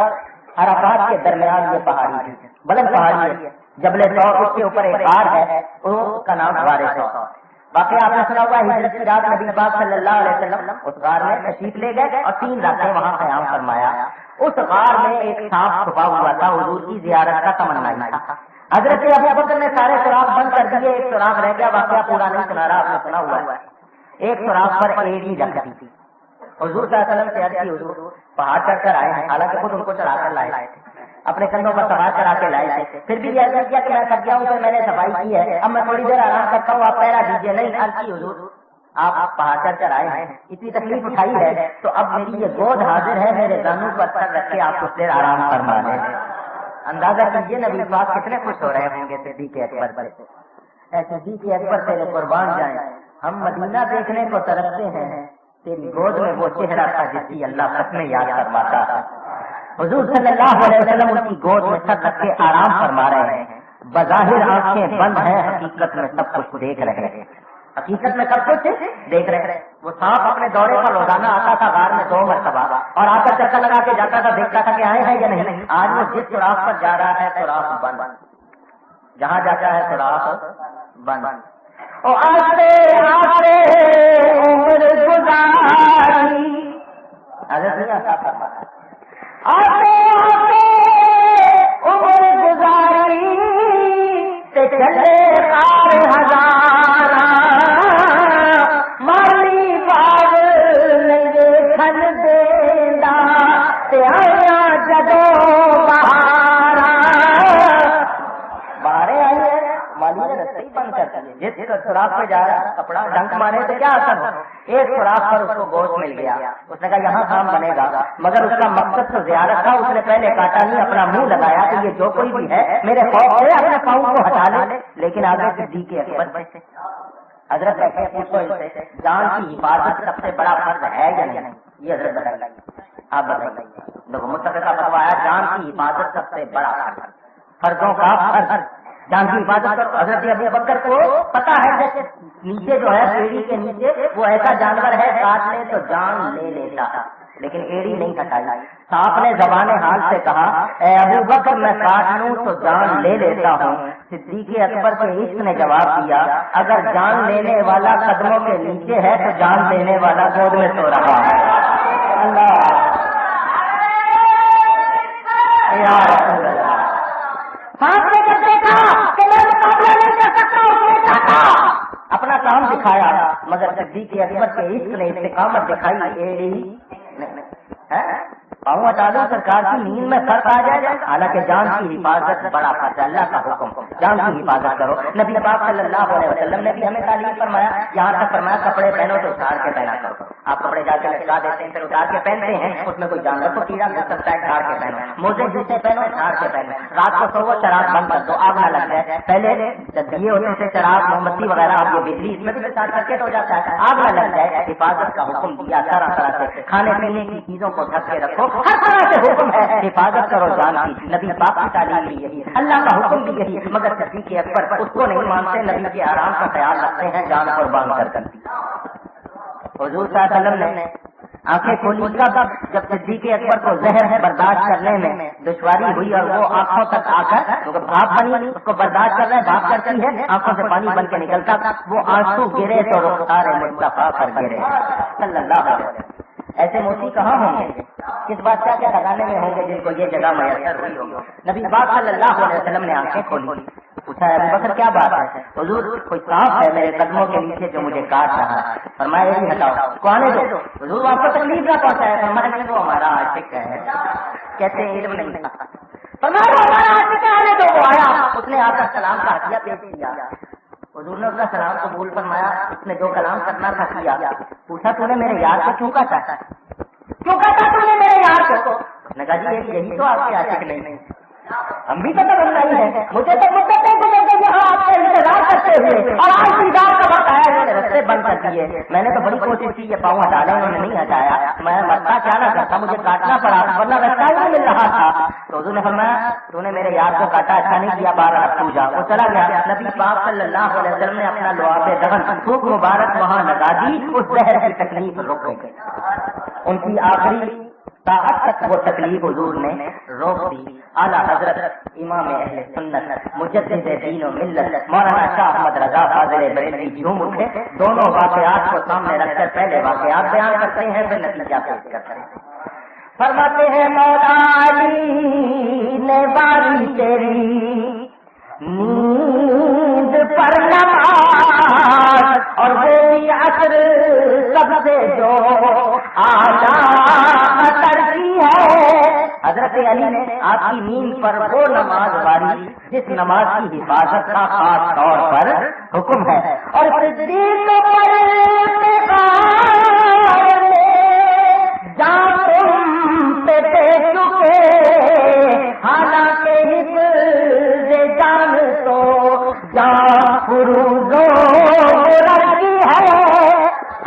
عرفات کے درمیان یہ پہاڑی ہے، بلند پہاڑی ہے، جبل طور، اس کے اوپر ایک غار ہے، اس کا نام غار طور۔ واقعہ آپ نے سنا ہوا، ہجرت کی رات نبی پاک صلی اللہ علیہ وسلم اس غار میں تشریف لے گئے اور 3 راتیں وہاں قیام فرمایا۔ اس غار میں ایک سانپ چھپا ہوا تھا، حضور کی زیارت کا تمنا تھا۔ حضرت ابو بکر نے سارے سوراخ بند کر دیے، ایک سوراخ رہ گیا، واقعہ پورا نہیں سنا رہا، آپ نے سنا ہوا ہے۔ ایک سوراخ پر ایڑی رکھی تھی، حضور صلی اللہ علیہ وسلم سے عرض کی، حضور پہاڑ چڑھ کر آئے ہیں، حالانکہ خود ان کو چڑھا کر لائے تھے، اپنے کندھوں پر سوار کرا کے لائے تھے، پھر بھی یہ عرض کیا کہ میں تھک گیا ہوں، تو میں نے صفائی کی ہے، اب میں تھوڑی دیر آرام کرتا ہوں، آپ پہرا دیجیے۔ نہیں، عرض کی حضور آپ پہاڑ چڑھ کر آئے ہیں، اتنی تکلیف اٹھائی ہے، تو اب میری یہ گود حاضر ہے، میرے زانوں پر سر رکھ کے آپ کچھ دیر آرام فرما لیں۔ اندازہ کیجیے نبی پاک کتنے خوش ہو رہے ہوں گے صدیق اکبر پر۔ اے صدیق اکبر تیرے قربان جائیں، ہم مدینہ دیکھنے کو ترستے ہیں، تیری گود میں وہ چہرہ تھا جس کی اللہ سب میں یاد فرماتا ہے۔ حضور صلی اللہ علیہ وسلم ان کی گود میں سر رکھ کے آرام فرما رہے ہیں، بظاہر آنکھیں بند ہیں، حقیقت میں سب کچھ دیکھ رہے ہیں، حقیقت میں سب کچھ دیکھ رہے ہیں۔ وہ سانپ اپنے دورے پر روزانہ آتا تھا غار میں 2 مرتبہ، اور آ کر چکر لگا کے جاتا تھا، دیکھتا تھا کہ آئے ہیں یا نہیں۔ آج وہ جس سوراخ پر جا رہا ہے سوراخ بند، جہاں جاتا ہے سوراخ بند۔ او آتے آتے عمر گزاری، حضرت نہیں آتا فرماتا، آتے آتے عمر گزاری تے چلے خار ہزارہ، مالی باغ نہیں کھن دیندا تے آیا جدو بہارا۔ بہاریں آئی ہیں، مالی نے رستے ہی بند کر دیے، جس سوراخ پہ جا رہا کپڑا ڈنک مارے تو کیا اثر ہو۔ ایک سوراخ پر اس کو گوشت مل گیا، اس نے کہا یہاں کام بنے گا، مگر اس کا مقصد تو زیارت تھا، اس نے پہلے کاٹا نہیں، اپنا منہ لگایا کہ یہ جو کوئی بھی ہے میرے خوف سے اپنے پاؤں کو ہٹا لے، لیکن آگے صدیق اکبر سے حضرت پوچھو اس سے جان کی حفاظت سب سے بڑا فرض ہے یا نہیں؟ یہ حضرت بتائیے، آپ بتائیے۔ دیکھو متفقہ فتویٰ آیا، جان کی حفاظت سب سے بڑا فرض، فرضوں کا فرض جان کی حفاظت کرو۔ حضرت ابو بکر کو پتا ہے جیسے نیچے جو ہے ایڑی کے نیچے وہ ایسا جانور ہے کاٹ لے تو جان لے لیتا، لیکن ایڑی نہیں کٹائی۔ سانپ نے زبان حال سے کہا، اے ابو بکر میں کاٹ لوں تو جان لے لیتا ہوں۔ صدیق اکبر کے عشق نے جواب دیا، اگر جان لینے والا قدموں کے نیچے ہے تو جان دینے والا گود میں سو رہا ہے۔ اللہ یا رسول اللہ، سانپ نے جب دیکھا کہ میں مقابلہ نہیں کر سکتا، اس نے چاہتا اپنا کام دکھایا، مگر صدیق اکبر کے عشق نے استقامت دکھائی، ایڑی پاؤں ہٹا دو، سرکار کی نیند میں فرق آ جائے، حالانکہ جان کی حفاظت بڑا فرض ہے، اللہ کا حکم، جان کی حفاظت کرو۔ نبی پاک صلی اللہ علیہ وسلم نے بھی ہمیں تعلیم فرمایا، یہاں تک فرمایا کپڑے پہنو تو اتار کے پہنا کرو۔ آپ کپڑے جا کے لٹکا دیتے ہیں پھر اتار کے پہنتے ہیں، اس میں کوئی جانور کو کیڑا لگ سکتا ہے، اتار کے پہنو۔ موزے جوتے پہنو، اتار کے پہنو۔ رات کو سو چراغ بند کر دو، آگ نہ لگ جائے۔ پہلے دیے ہوتے تھے چراغ، موم بتی وغیرہ، اب یہ بجلی اس میں بھی سرکٹ ہو جاتا ہے، آگ نہ لگ جائے۔ حفاظت کا حکم دیا طرح طرح سے، کھانے پینے کی چیزوں کو ڈھک کے رکھو، ہر طرح سے حکم ہے، حفاظت کرو جان کی۔ نبی پاک کی تعلیم بھی یہی، اللہ کا حکم بھی یہی، مگر صدیق اکبر اس کو نہیں مانتے، نبی کے آرام کا خیال رکھتے ہیں، جان قربان کر کرتی۔ حضور صلی اللہ علیہ وسلم نے آنکھیں کھولی جب صدیق اکبر کو زہر برداشت کرنے میں دشواری ہوئی اور وہ آنکھوں تک آ کر بھاپ بنی، اس کو برداشت کرنا بھاپ کرتی ہے، آنکھوں سے پانی بن کے نکلتا، وہ آنسو گرے تو رخسار مصطفیٰ پر گرے صلی اللہ علیہ وسلم۔ ایسے موتی کہاں ہوں گے، کس بادشاہ کے خزانے میں ہوں گے جن کو یہ جگہ میسر ہوئی ہوگی۔ نبی پاک صلی اللہ علیہ وسلم نے آنکھیں کھولی، پوچھا ابو بکر کیا بات ہے؟ حضور کوئی سانپ ہے میرے قدموں کے نیچے جو مجھے کاٹ رہا ہے، فرمایا یہ ہٹاؤ، کو آنے دو۔ حضور آپ کو تکلیف نہ پہنچائے، فرمایا وہ ہمارا عاشق ہے، کہتے ہیں علم نہیں تھا، فرمایا تو وہ آیا، اس نے آ کر سلام کا ہدیہ پیش کیا، حضور نے اس کا سلام قبول فرمایا، اس نے جو کلام کرنا تھا کیا، پوچھا تو نے میرے یار کو کیوں کہتا ہے، کیوں کہتا تو نے میرے یار کو؟ نے کہا جی یہی تو آپ کے عاشق نہیں، ہم بھی تو بننا ہی ہے، مجھے تو مدتیں گزر گئی یہاں آپ کا انتظار کرتے ہوئے، اور آج دیدار کا وقت آیا، انہوں نے رستے بند کر دیے، میں نے تو بڑی کوشش کی یہ پاؤں ہٹا لیں، انہوں نے نہیں ہٹایا، میں مرتا کیا نہ کرتا، مجھے کاٹنا پڑا ورنہ رستہ ہی نہیں مل رہا تھا۔ تو حضور نے فرمایا تو نے میرے یار کو کاٹا، اچھا نہیں کیا، بار اب تو جا۔ وہ چلا گیا، نبی پاک صلی اللہ علیہ وسلم نے اپنا لعاب دفن تھوک مبارک وہاں لگا دی، اس زہر کی تکلیف رک گئی، ان کی آخری طاقت تک وہ تکلیف حضور نے روک دی۔ اعلیٰ حضرت امام اہل سنت مجدد دین و ملت مولانا شاہ احمد رضا فاضل بریلوی جھوم اٹھے، دونوں واقعات کو سامنے رکھ کر پہلے واقعات بیان کرتے ہیں، پھر نتیجہ پیش کرتے ہیں۔ فرماتے ہیں مولا علی نے باری تیری نیند پر نماز، اور وہ عصر سب سے جو اعلیٰ قدر کی ہے۔ حضرت علی نے آپ کی نیند پر وہ نماز واری جس نماز کی حفاظت کا خاص طور پر حکم ہے، اور صدیق پر جان تم پہ دے چکے، حالانکہ حفظ جان تو جان فروزو رکھی ہے۔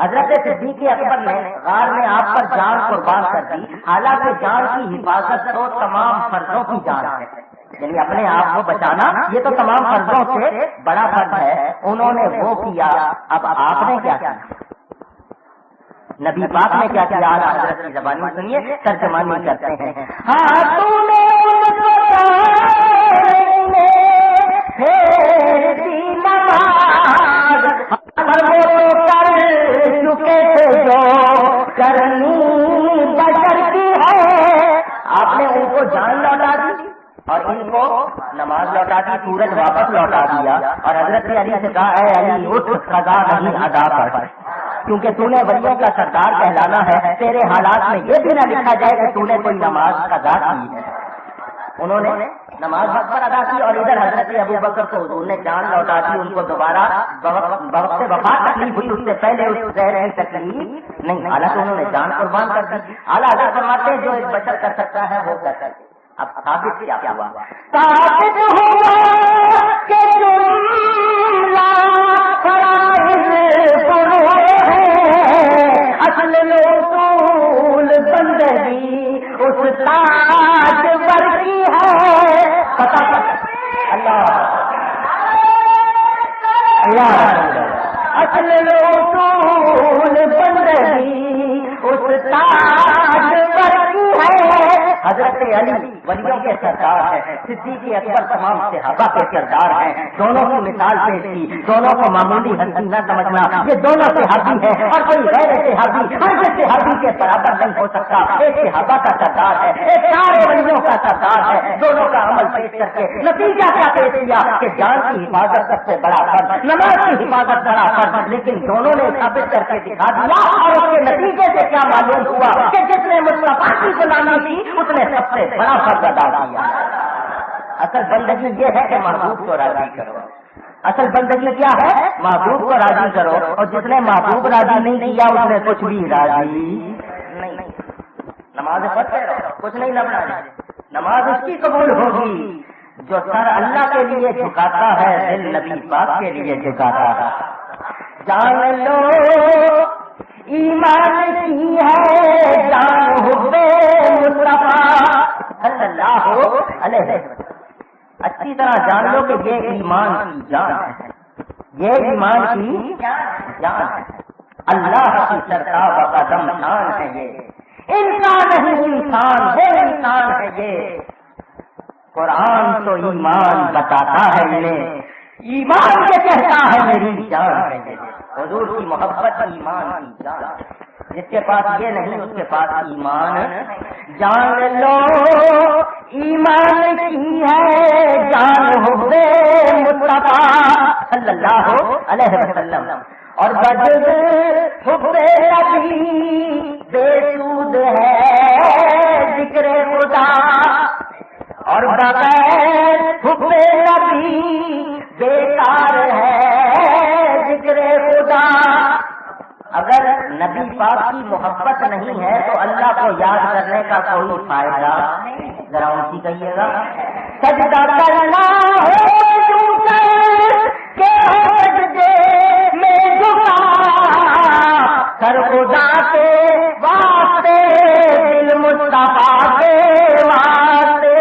حضرت صدیق اکبر نے غار میں آپ پر جان قربان کر دی، حالانکہ جان کی حفاظت تو تمام فرضوں کی جان ہے، یعنی اپنے آپ کو بچانا یہ تو تمام فرضوں سے بڑا فرض ہے، انہوں نے وہ کیا، اب آپ نے کیا کیا؟ نبی پاک نے کیا کیا؟ اعلیٰ حضرت کی زبانی سنیے، ترجمانی کرتے ہیں۔ ہاں تو نے پھر دی نماز، وہ کر چکے تھے جو کرنی بشر کی ہے۔ آپ نے ان کو جان لوٹا دی اور ان کو نماز لوٹا دی، سورج واپس لوٹا دیا، اور حضرت علی سے کہا اے علی اٹھ، قضا نہیں ادا کر، کیونکہ تو نے ولیوں کا سردار کہلانا ہے، تیرے حالات میں یہ بھی نہ لکھا جائے کہ تو نے کوئی نماز قضا کی ہے۔ انہوں نے نماز وقت پر ادا کی، اور ادھر حضرت ابو بکر کو حضور نے جان لوٹا دی، ان کو دوبارہ بوقت وفات تکلیف ہوئی، اس سے پہلے اس زہر کی تکلیف نہیں، حالانکہ انہوں نے جان قربان کر دی۔ اعلیٰ حضرت فرماتے ہیں جو ایک بشر کر سکتا ہے وہ کر سکتے۔ اب ثابت کیا ہوا؟ ثابت ہوا کہ جملہ فرائض فروض ہے، اصل اصول بندگی اس تاج ور کی ہے۔ اصل اصول بندگی اس تاج ور کی ہے۔ حضرت علی ولیوں کے سردار ہیں، صدیق اکبر تمام صحابہ کے سردار ہیں، دونوں کی مثال پیش کی، دونوں کو معمولی ہستی نہ سمجھنا، یہ دونوں صحابی ہیں، اور کوئی غیر صحابی ہر صحابی کے برابر نہیں ہو سکتا، ایک صحابہ کا سردار ہے، ایک سارے ولیوں کا سردار ہے، دونوں کا عمل پیش کر کے نتیجہ کیا پیش کیا کہ جان کی حفاظت سب سے بڑا فرض، نماز کی حفاظت بڑا فرض، لیکن دونوں نے ثابت کر کے دکھا دیا، اور اس کے نتیجے سے کیا معلوم ہوا کہ جس نے مصطفیٰ کی غلامی کی اس نے سب سے بڑا فرض ادا کیا۔ اصل بندگی یہ ہے کہ محبوب کو راضی کرو، اصل بندگی کیا ہے؟ محبوب کو راضی کرو، اور جس نے محبوب راضی نہیں کیا اس نے کچھ بھی راضی نہیں۔ نماز پڑھتے رہو، کچھ نہیں لبنا، نماز اس کی قبول ہوگی جو سر اللہ کے لیے جھکاتا ہے، دل نبی پاک کے لیے جھکاتا ہے۔ جان لو ایمان کی ہے جان حب مصطفیٰ صلی اللہ علیہ وسلم، اچھی طرح جان لو کہ یہ ایمان کی جان ہے، یہ ایمان کی جان ہے، اللہ کی سرتاب قدم شان ہے، یہ انسان نہیں انسان وہ انسان ہے، یہ قرآن تو ایمان بتاتا ہے، انہیں ایمان کے کہتا ہے میری جان ہے، حضور کی محبت ایمان کی جان ہے، جس کے پاس یہ نہیں اس کے پاس ایمان۔ جان لو ایمان کی ہے جان حب مصطفیٰ صلی اللہ علیہ وسلم، اور بدل حب نبی بے سود ہے ذکر خدا، اور بغیر حب نبی بیکار ہے ذکر خدا. اگر نبی پاک کی محبت نہیں ہے تو اللہ کو یاد کرنے کا کوئی فائدہ نہیں. ذرا اونچی کہیے گا. سجدہ کرنا سر خدا کے واسطے دل مصطفیٰ کے واسطے.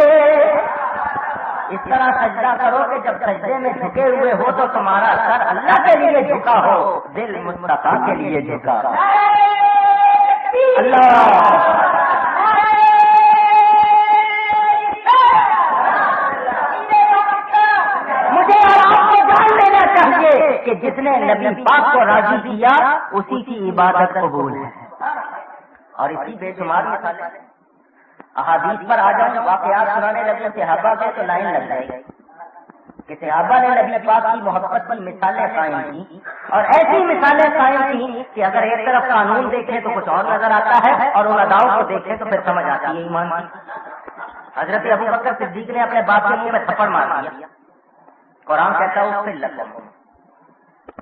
اس طرح سجدہ کرو کہ جب سجدے میں جھکے ہوئے ہو تو تمہارا سر اللہ کے لیے جھکا ہو, دل مصطفیٰ کے لیے جھکا. اللہ کہ جس نے نبی پاک کو راضی کیا اسی کی عبادت قبول ہے. اور اسی بے شمار مثالیں احادیث پر آ جاؤ, واقعات سنانے لگے صحابہ کے تو لائن لگ جائے گی کہ صحابہ نے نبی پاک کی محبت کی مثالیں قائم کی, اور ایسی مثالیں قائم کی کہ اگر ایک طرف قانون دیکھیں تو کچھ اور نظر آتا ہے, اور ان اداؤں کو دیکھیں تو پھر سمجھ آتی ہے ایمان کی. حضرت ابو بکر صدیق نے اپنے باپ کے منہ میں تھپڑ مار دیا. قرآن کہتا ہے اس پہ لگو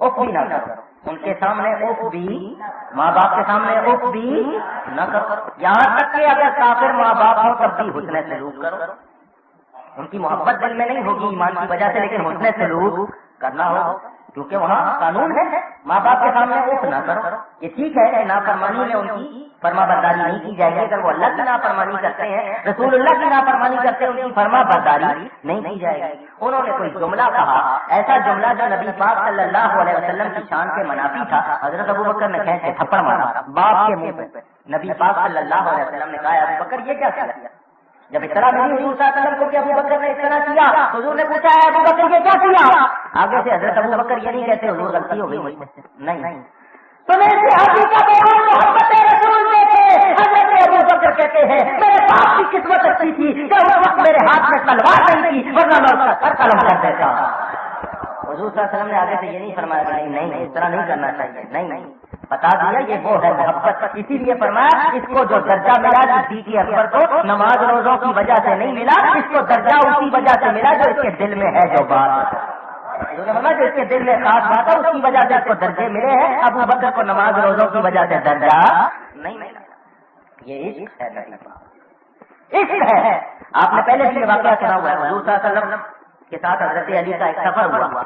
اف بھی نہ کرو, ان کے سامنے اف بھی, ماں باپ کے سامنے اف بھی نہ کرو. یہاں تک کہ اگر کافر ماں باپ ہو تب بھی حسن سلوک کرو. ان کی محبت دل میں نہیں ہوگی ایمان کی وجہ سے, لیکن حسن سلوک کرنا ہو, کیونکہ وہاں قانون ہے. ماں باپ کے سامنے اف نہ کرو. یہ ٹھیک ہے کہ نافرمانی میں ان کی فرما برداری نہیں کی جائے گی. اگر وہ اللہ کی نافرمانی کرتے ہیں, رسول اللہ کی نافرمانی کرتے ہیں, ان کی فرما برداری نہیں کی جائے گی. انہوں نے کوئی جملہ کہا, ایسا جملہ جو نبی پاک صلی اللہ علیہ وسلم کی شان کے منافی تھا. حضرت ابو بکر نے کہہ کے تھپڑ مارا باپ کے منہ پہ. نبی پاک صلی اللہ علیہ وسلم نے کہا ابو بکر یہ کیا کیا؟ جب اطلاع ملی حضور صلی اللہ علیہ وسلم کو کہ ابو بکر نے اس طرح کیا, حضور نے پوچھا ہے ابو بکر یہ کیا کیا؟ آگے سے حضرت ابو بکر یہ نہیں کہتے حضور غلطی ہو گئی مجھ سے, نہیں. محبت رسول میں تھے. حضرت ابو بکر کہتے ہیں میرے باپ کی قسمت اچھی تھی کہ اس وقت میرے ہاتھ میں تلوار نہیں تھی, ورنہ میں اس کا سر قلم کر دیتا. حضور صلی اللہ علیہ وسلم نے آگے سے یہ نہیں فرمایا کہ نہیں اس طرح نہیں کرنا چاہیے, نہیں بتا دیا یہ وہ ہے محبت. اسی لیے فرمایا اس کو جو درجہ ملا صدیق اکبر کو نماز روزوں کی وجہ سے نہیں ملا, اس کو درجہ اسی وجہ سے ملا جو اس کے دل میں ہے. جو بات جو اس کے دل میں خاص بات ہے اس کی وجہ سے اس کو درجے ملے ہیں. ابو بکر کو نماز روزوں کی وجہ سے درجہ نہیں ملا. یہ عشق ہے, عشق ہے. آپ نے پہلے بھی واقعہ سنا ہوا ہے. حضور صلی اللہ علیہ وسلم کے ساتھ حضرت علی کا ایک سفر ہوا.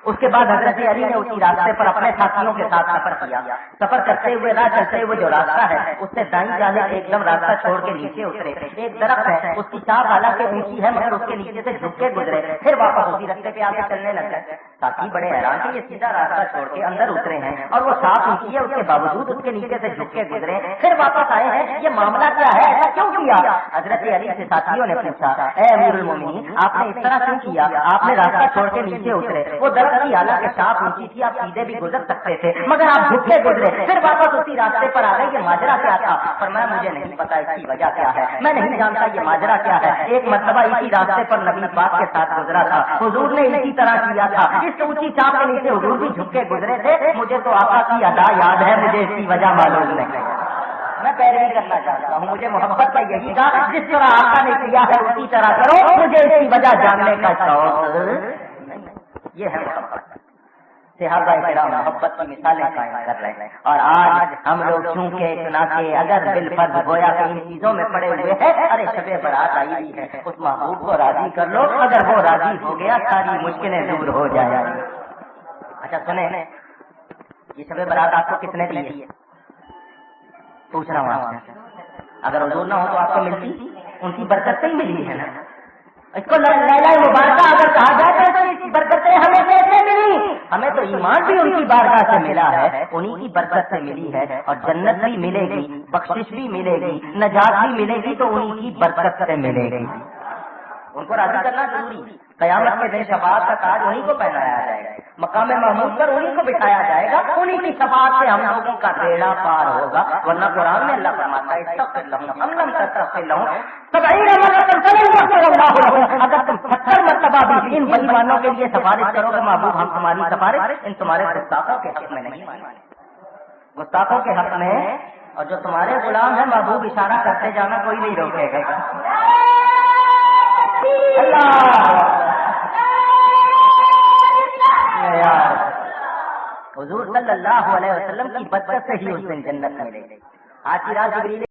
اس کے بعد حضرت علی نے اسی راستے پر اپنے ساتھیوں کے ساتھ سفر کیا. سفر کرتے ہوئے راہ چلتے ہوئے جو راستہ ہے اس سے دائیں جانب ایک دم راستہ چھوڑ کے نیچے اترے. ایک درخت ہے, اس کی چار حالانکہ اونچی ہے مگر اس کے نیچے سے جھک کے گزرے. پھر واپس اسی راستے پہ آگے چلنے لگ گئے. ساتھی بڑے حیران کہ یہ سیدھا راستہ چھوڑ کے اندر اترے ہیں اور وہ صاف اونچی ہے, اس کے باوجود اس کے نیچے سے جھک کے گزرے. پھر واپس آئے ہیں, یہ معاملہ کیا ہے, ایسا کیوں کیا؟ حضرت علی سے ساتھیوں نے پوچھا اے امیر المومنین آپ نے اس طرح کیوں کیا؟ آپ نے راستہ چھوڑ کے نیچے اترے, وہ درخت کی حالانکہ صاف اونچی تھی, آپ سیدھے بھی گزر سکتے تھے مگر آپ جھک کے گزرے. پھر واپس اسی راستے پر آ گئے. یہ ماجرا کیا تھا؟ فرمایا مجھے نہیں پتا اس کی وجہ کیا ہے, میں نہیں جانتا یہ ماجرا کیا ہے. ایک مرتبہ اسی راستے پر نبی پاک کے ساتھ گزرا تھا, حضور نے اسی طرح کیا تھا. اس اونچی چاپ کے نیچے حضور بھی جھک کے گزرے تھے. مجھے تو آقا کی ادا یاد ہے, مجھے اس کی وجہ معلوم نہیں. میں پیروی کرنا چاہتا ہوں, مجھے محبت کا یہی تھا جس طرح آقا نے کیا ہے اسی طرح کرو, مجھے اس کی وجہ جاننے کا شوق نہیں. یہ ہے محبت. صحابہ کرام محبت کی مثالیں قائم کر رہے ہیں. اور آج ہم لوگ چونکہ چنانچہ اگر بالفرض گویا کہ ان چیزوں میں پڑے ہوئے ہیں, ارے شب برات آئی ہوئی ہے, اس محبوب کو راضی کر لو. اگر وہ راضی ہو گیا ساری مشکلیں دور ہو جائیں. اچھا سنیں, یہ شب برات آپ کو کس نے دی ہے؟ پوچھ رہا ہوں آپ سے. اگر حضور نہ ہو تو آپ کو ملتی, ان کی برکت سے ملی ہے نا. اس کو لیلہ مبارکہ اگر کہا جائے تو اس کی برکتیں ہمیں کیسے ملی؟ ہمیں تو ایمان بھی ان کی بارگاہ سے ملا ہے, انہی کی برکت سے ملی ہے. اور جنت بھی ملے گی, بخشش بھی ملے گی, نجات بھی ملے گی تو انہی کی برکت سے ملے گی. ان کو راضی کرنا ضروری. قیامت کے دن شفاعت کا تاج انہی کو پہنایا جائے گا, مقام محمود پر انہی کو بٹھایا جائے گا. انہی کی شفاعت سے ہم لوگوں کا بیڑا پار ہوگا. ورنہ قرآن میں اللہ فرماتا ہے استغفر لہم ام لم تستغفر لہم 70 مرتبہ فلن یغفر اللہ لہم. اگر تم 70 مرتبہ بھی ان بےایمانوں کے لیے سفارش کرو گے محبوب ہم تمہاری سفارش ان تمہارے گستاخوں کے حق میں نہیں مانیں, گستاخوں کے حق میں. اور جو تمہارے غلام ہیں محبوب اشارہ کرتے جانا, کوئی نہیں روکے گا. حضور صلی اللہ علیہ وسلم کی برکت سے ہی اس دن جنت ملے گی. آج کی رات جبریل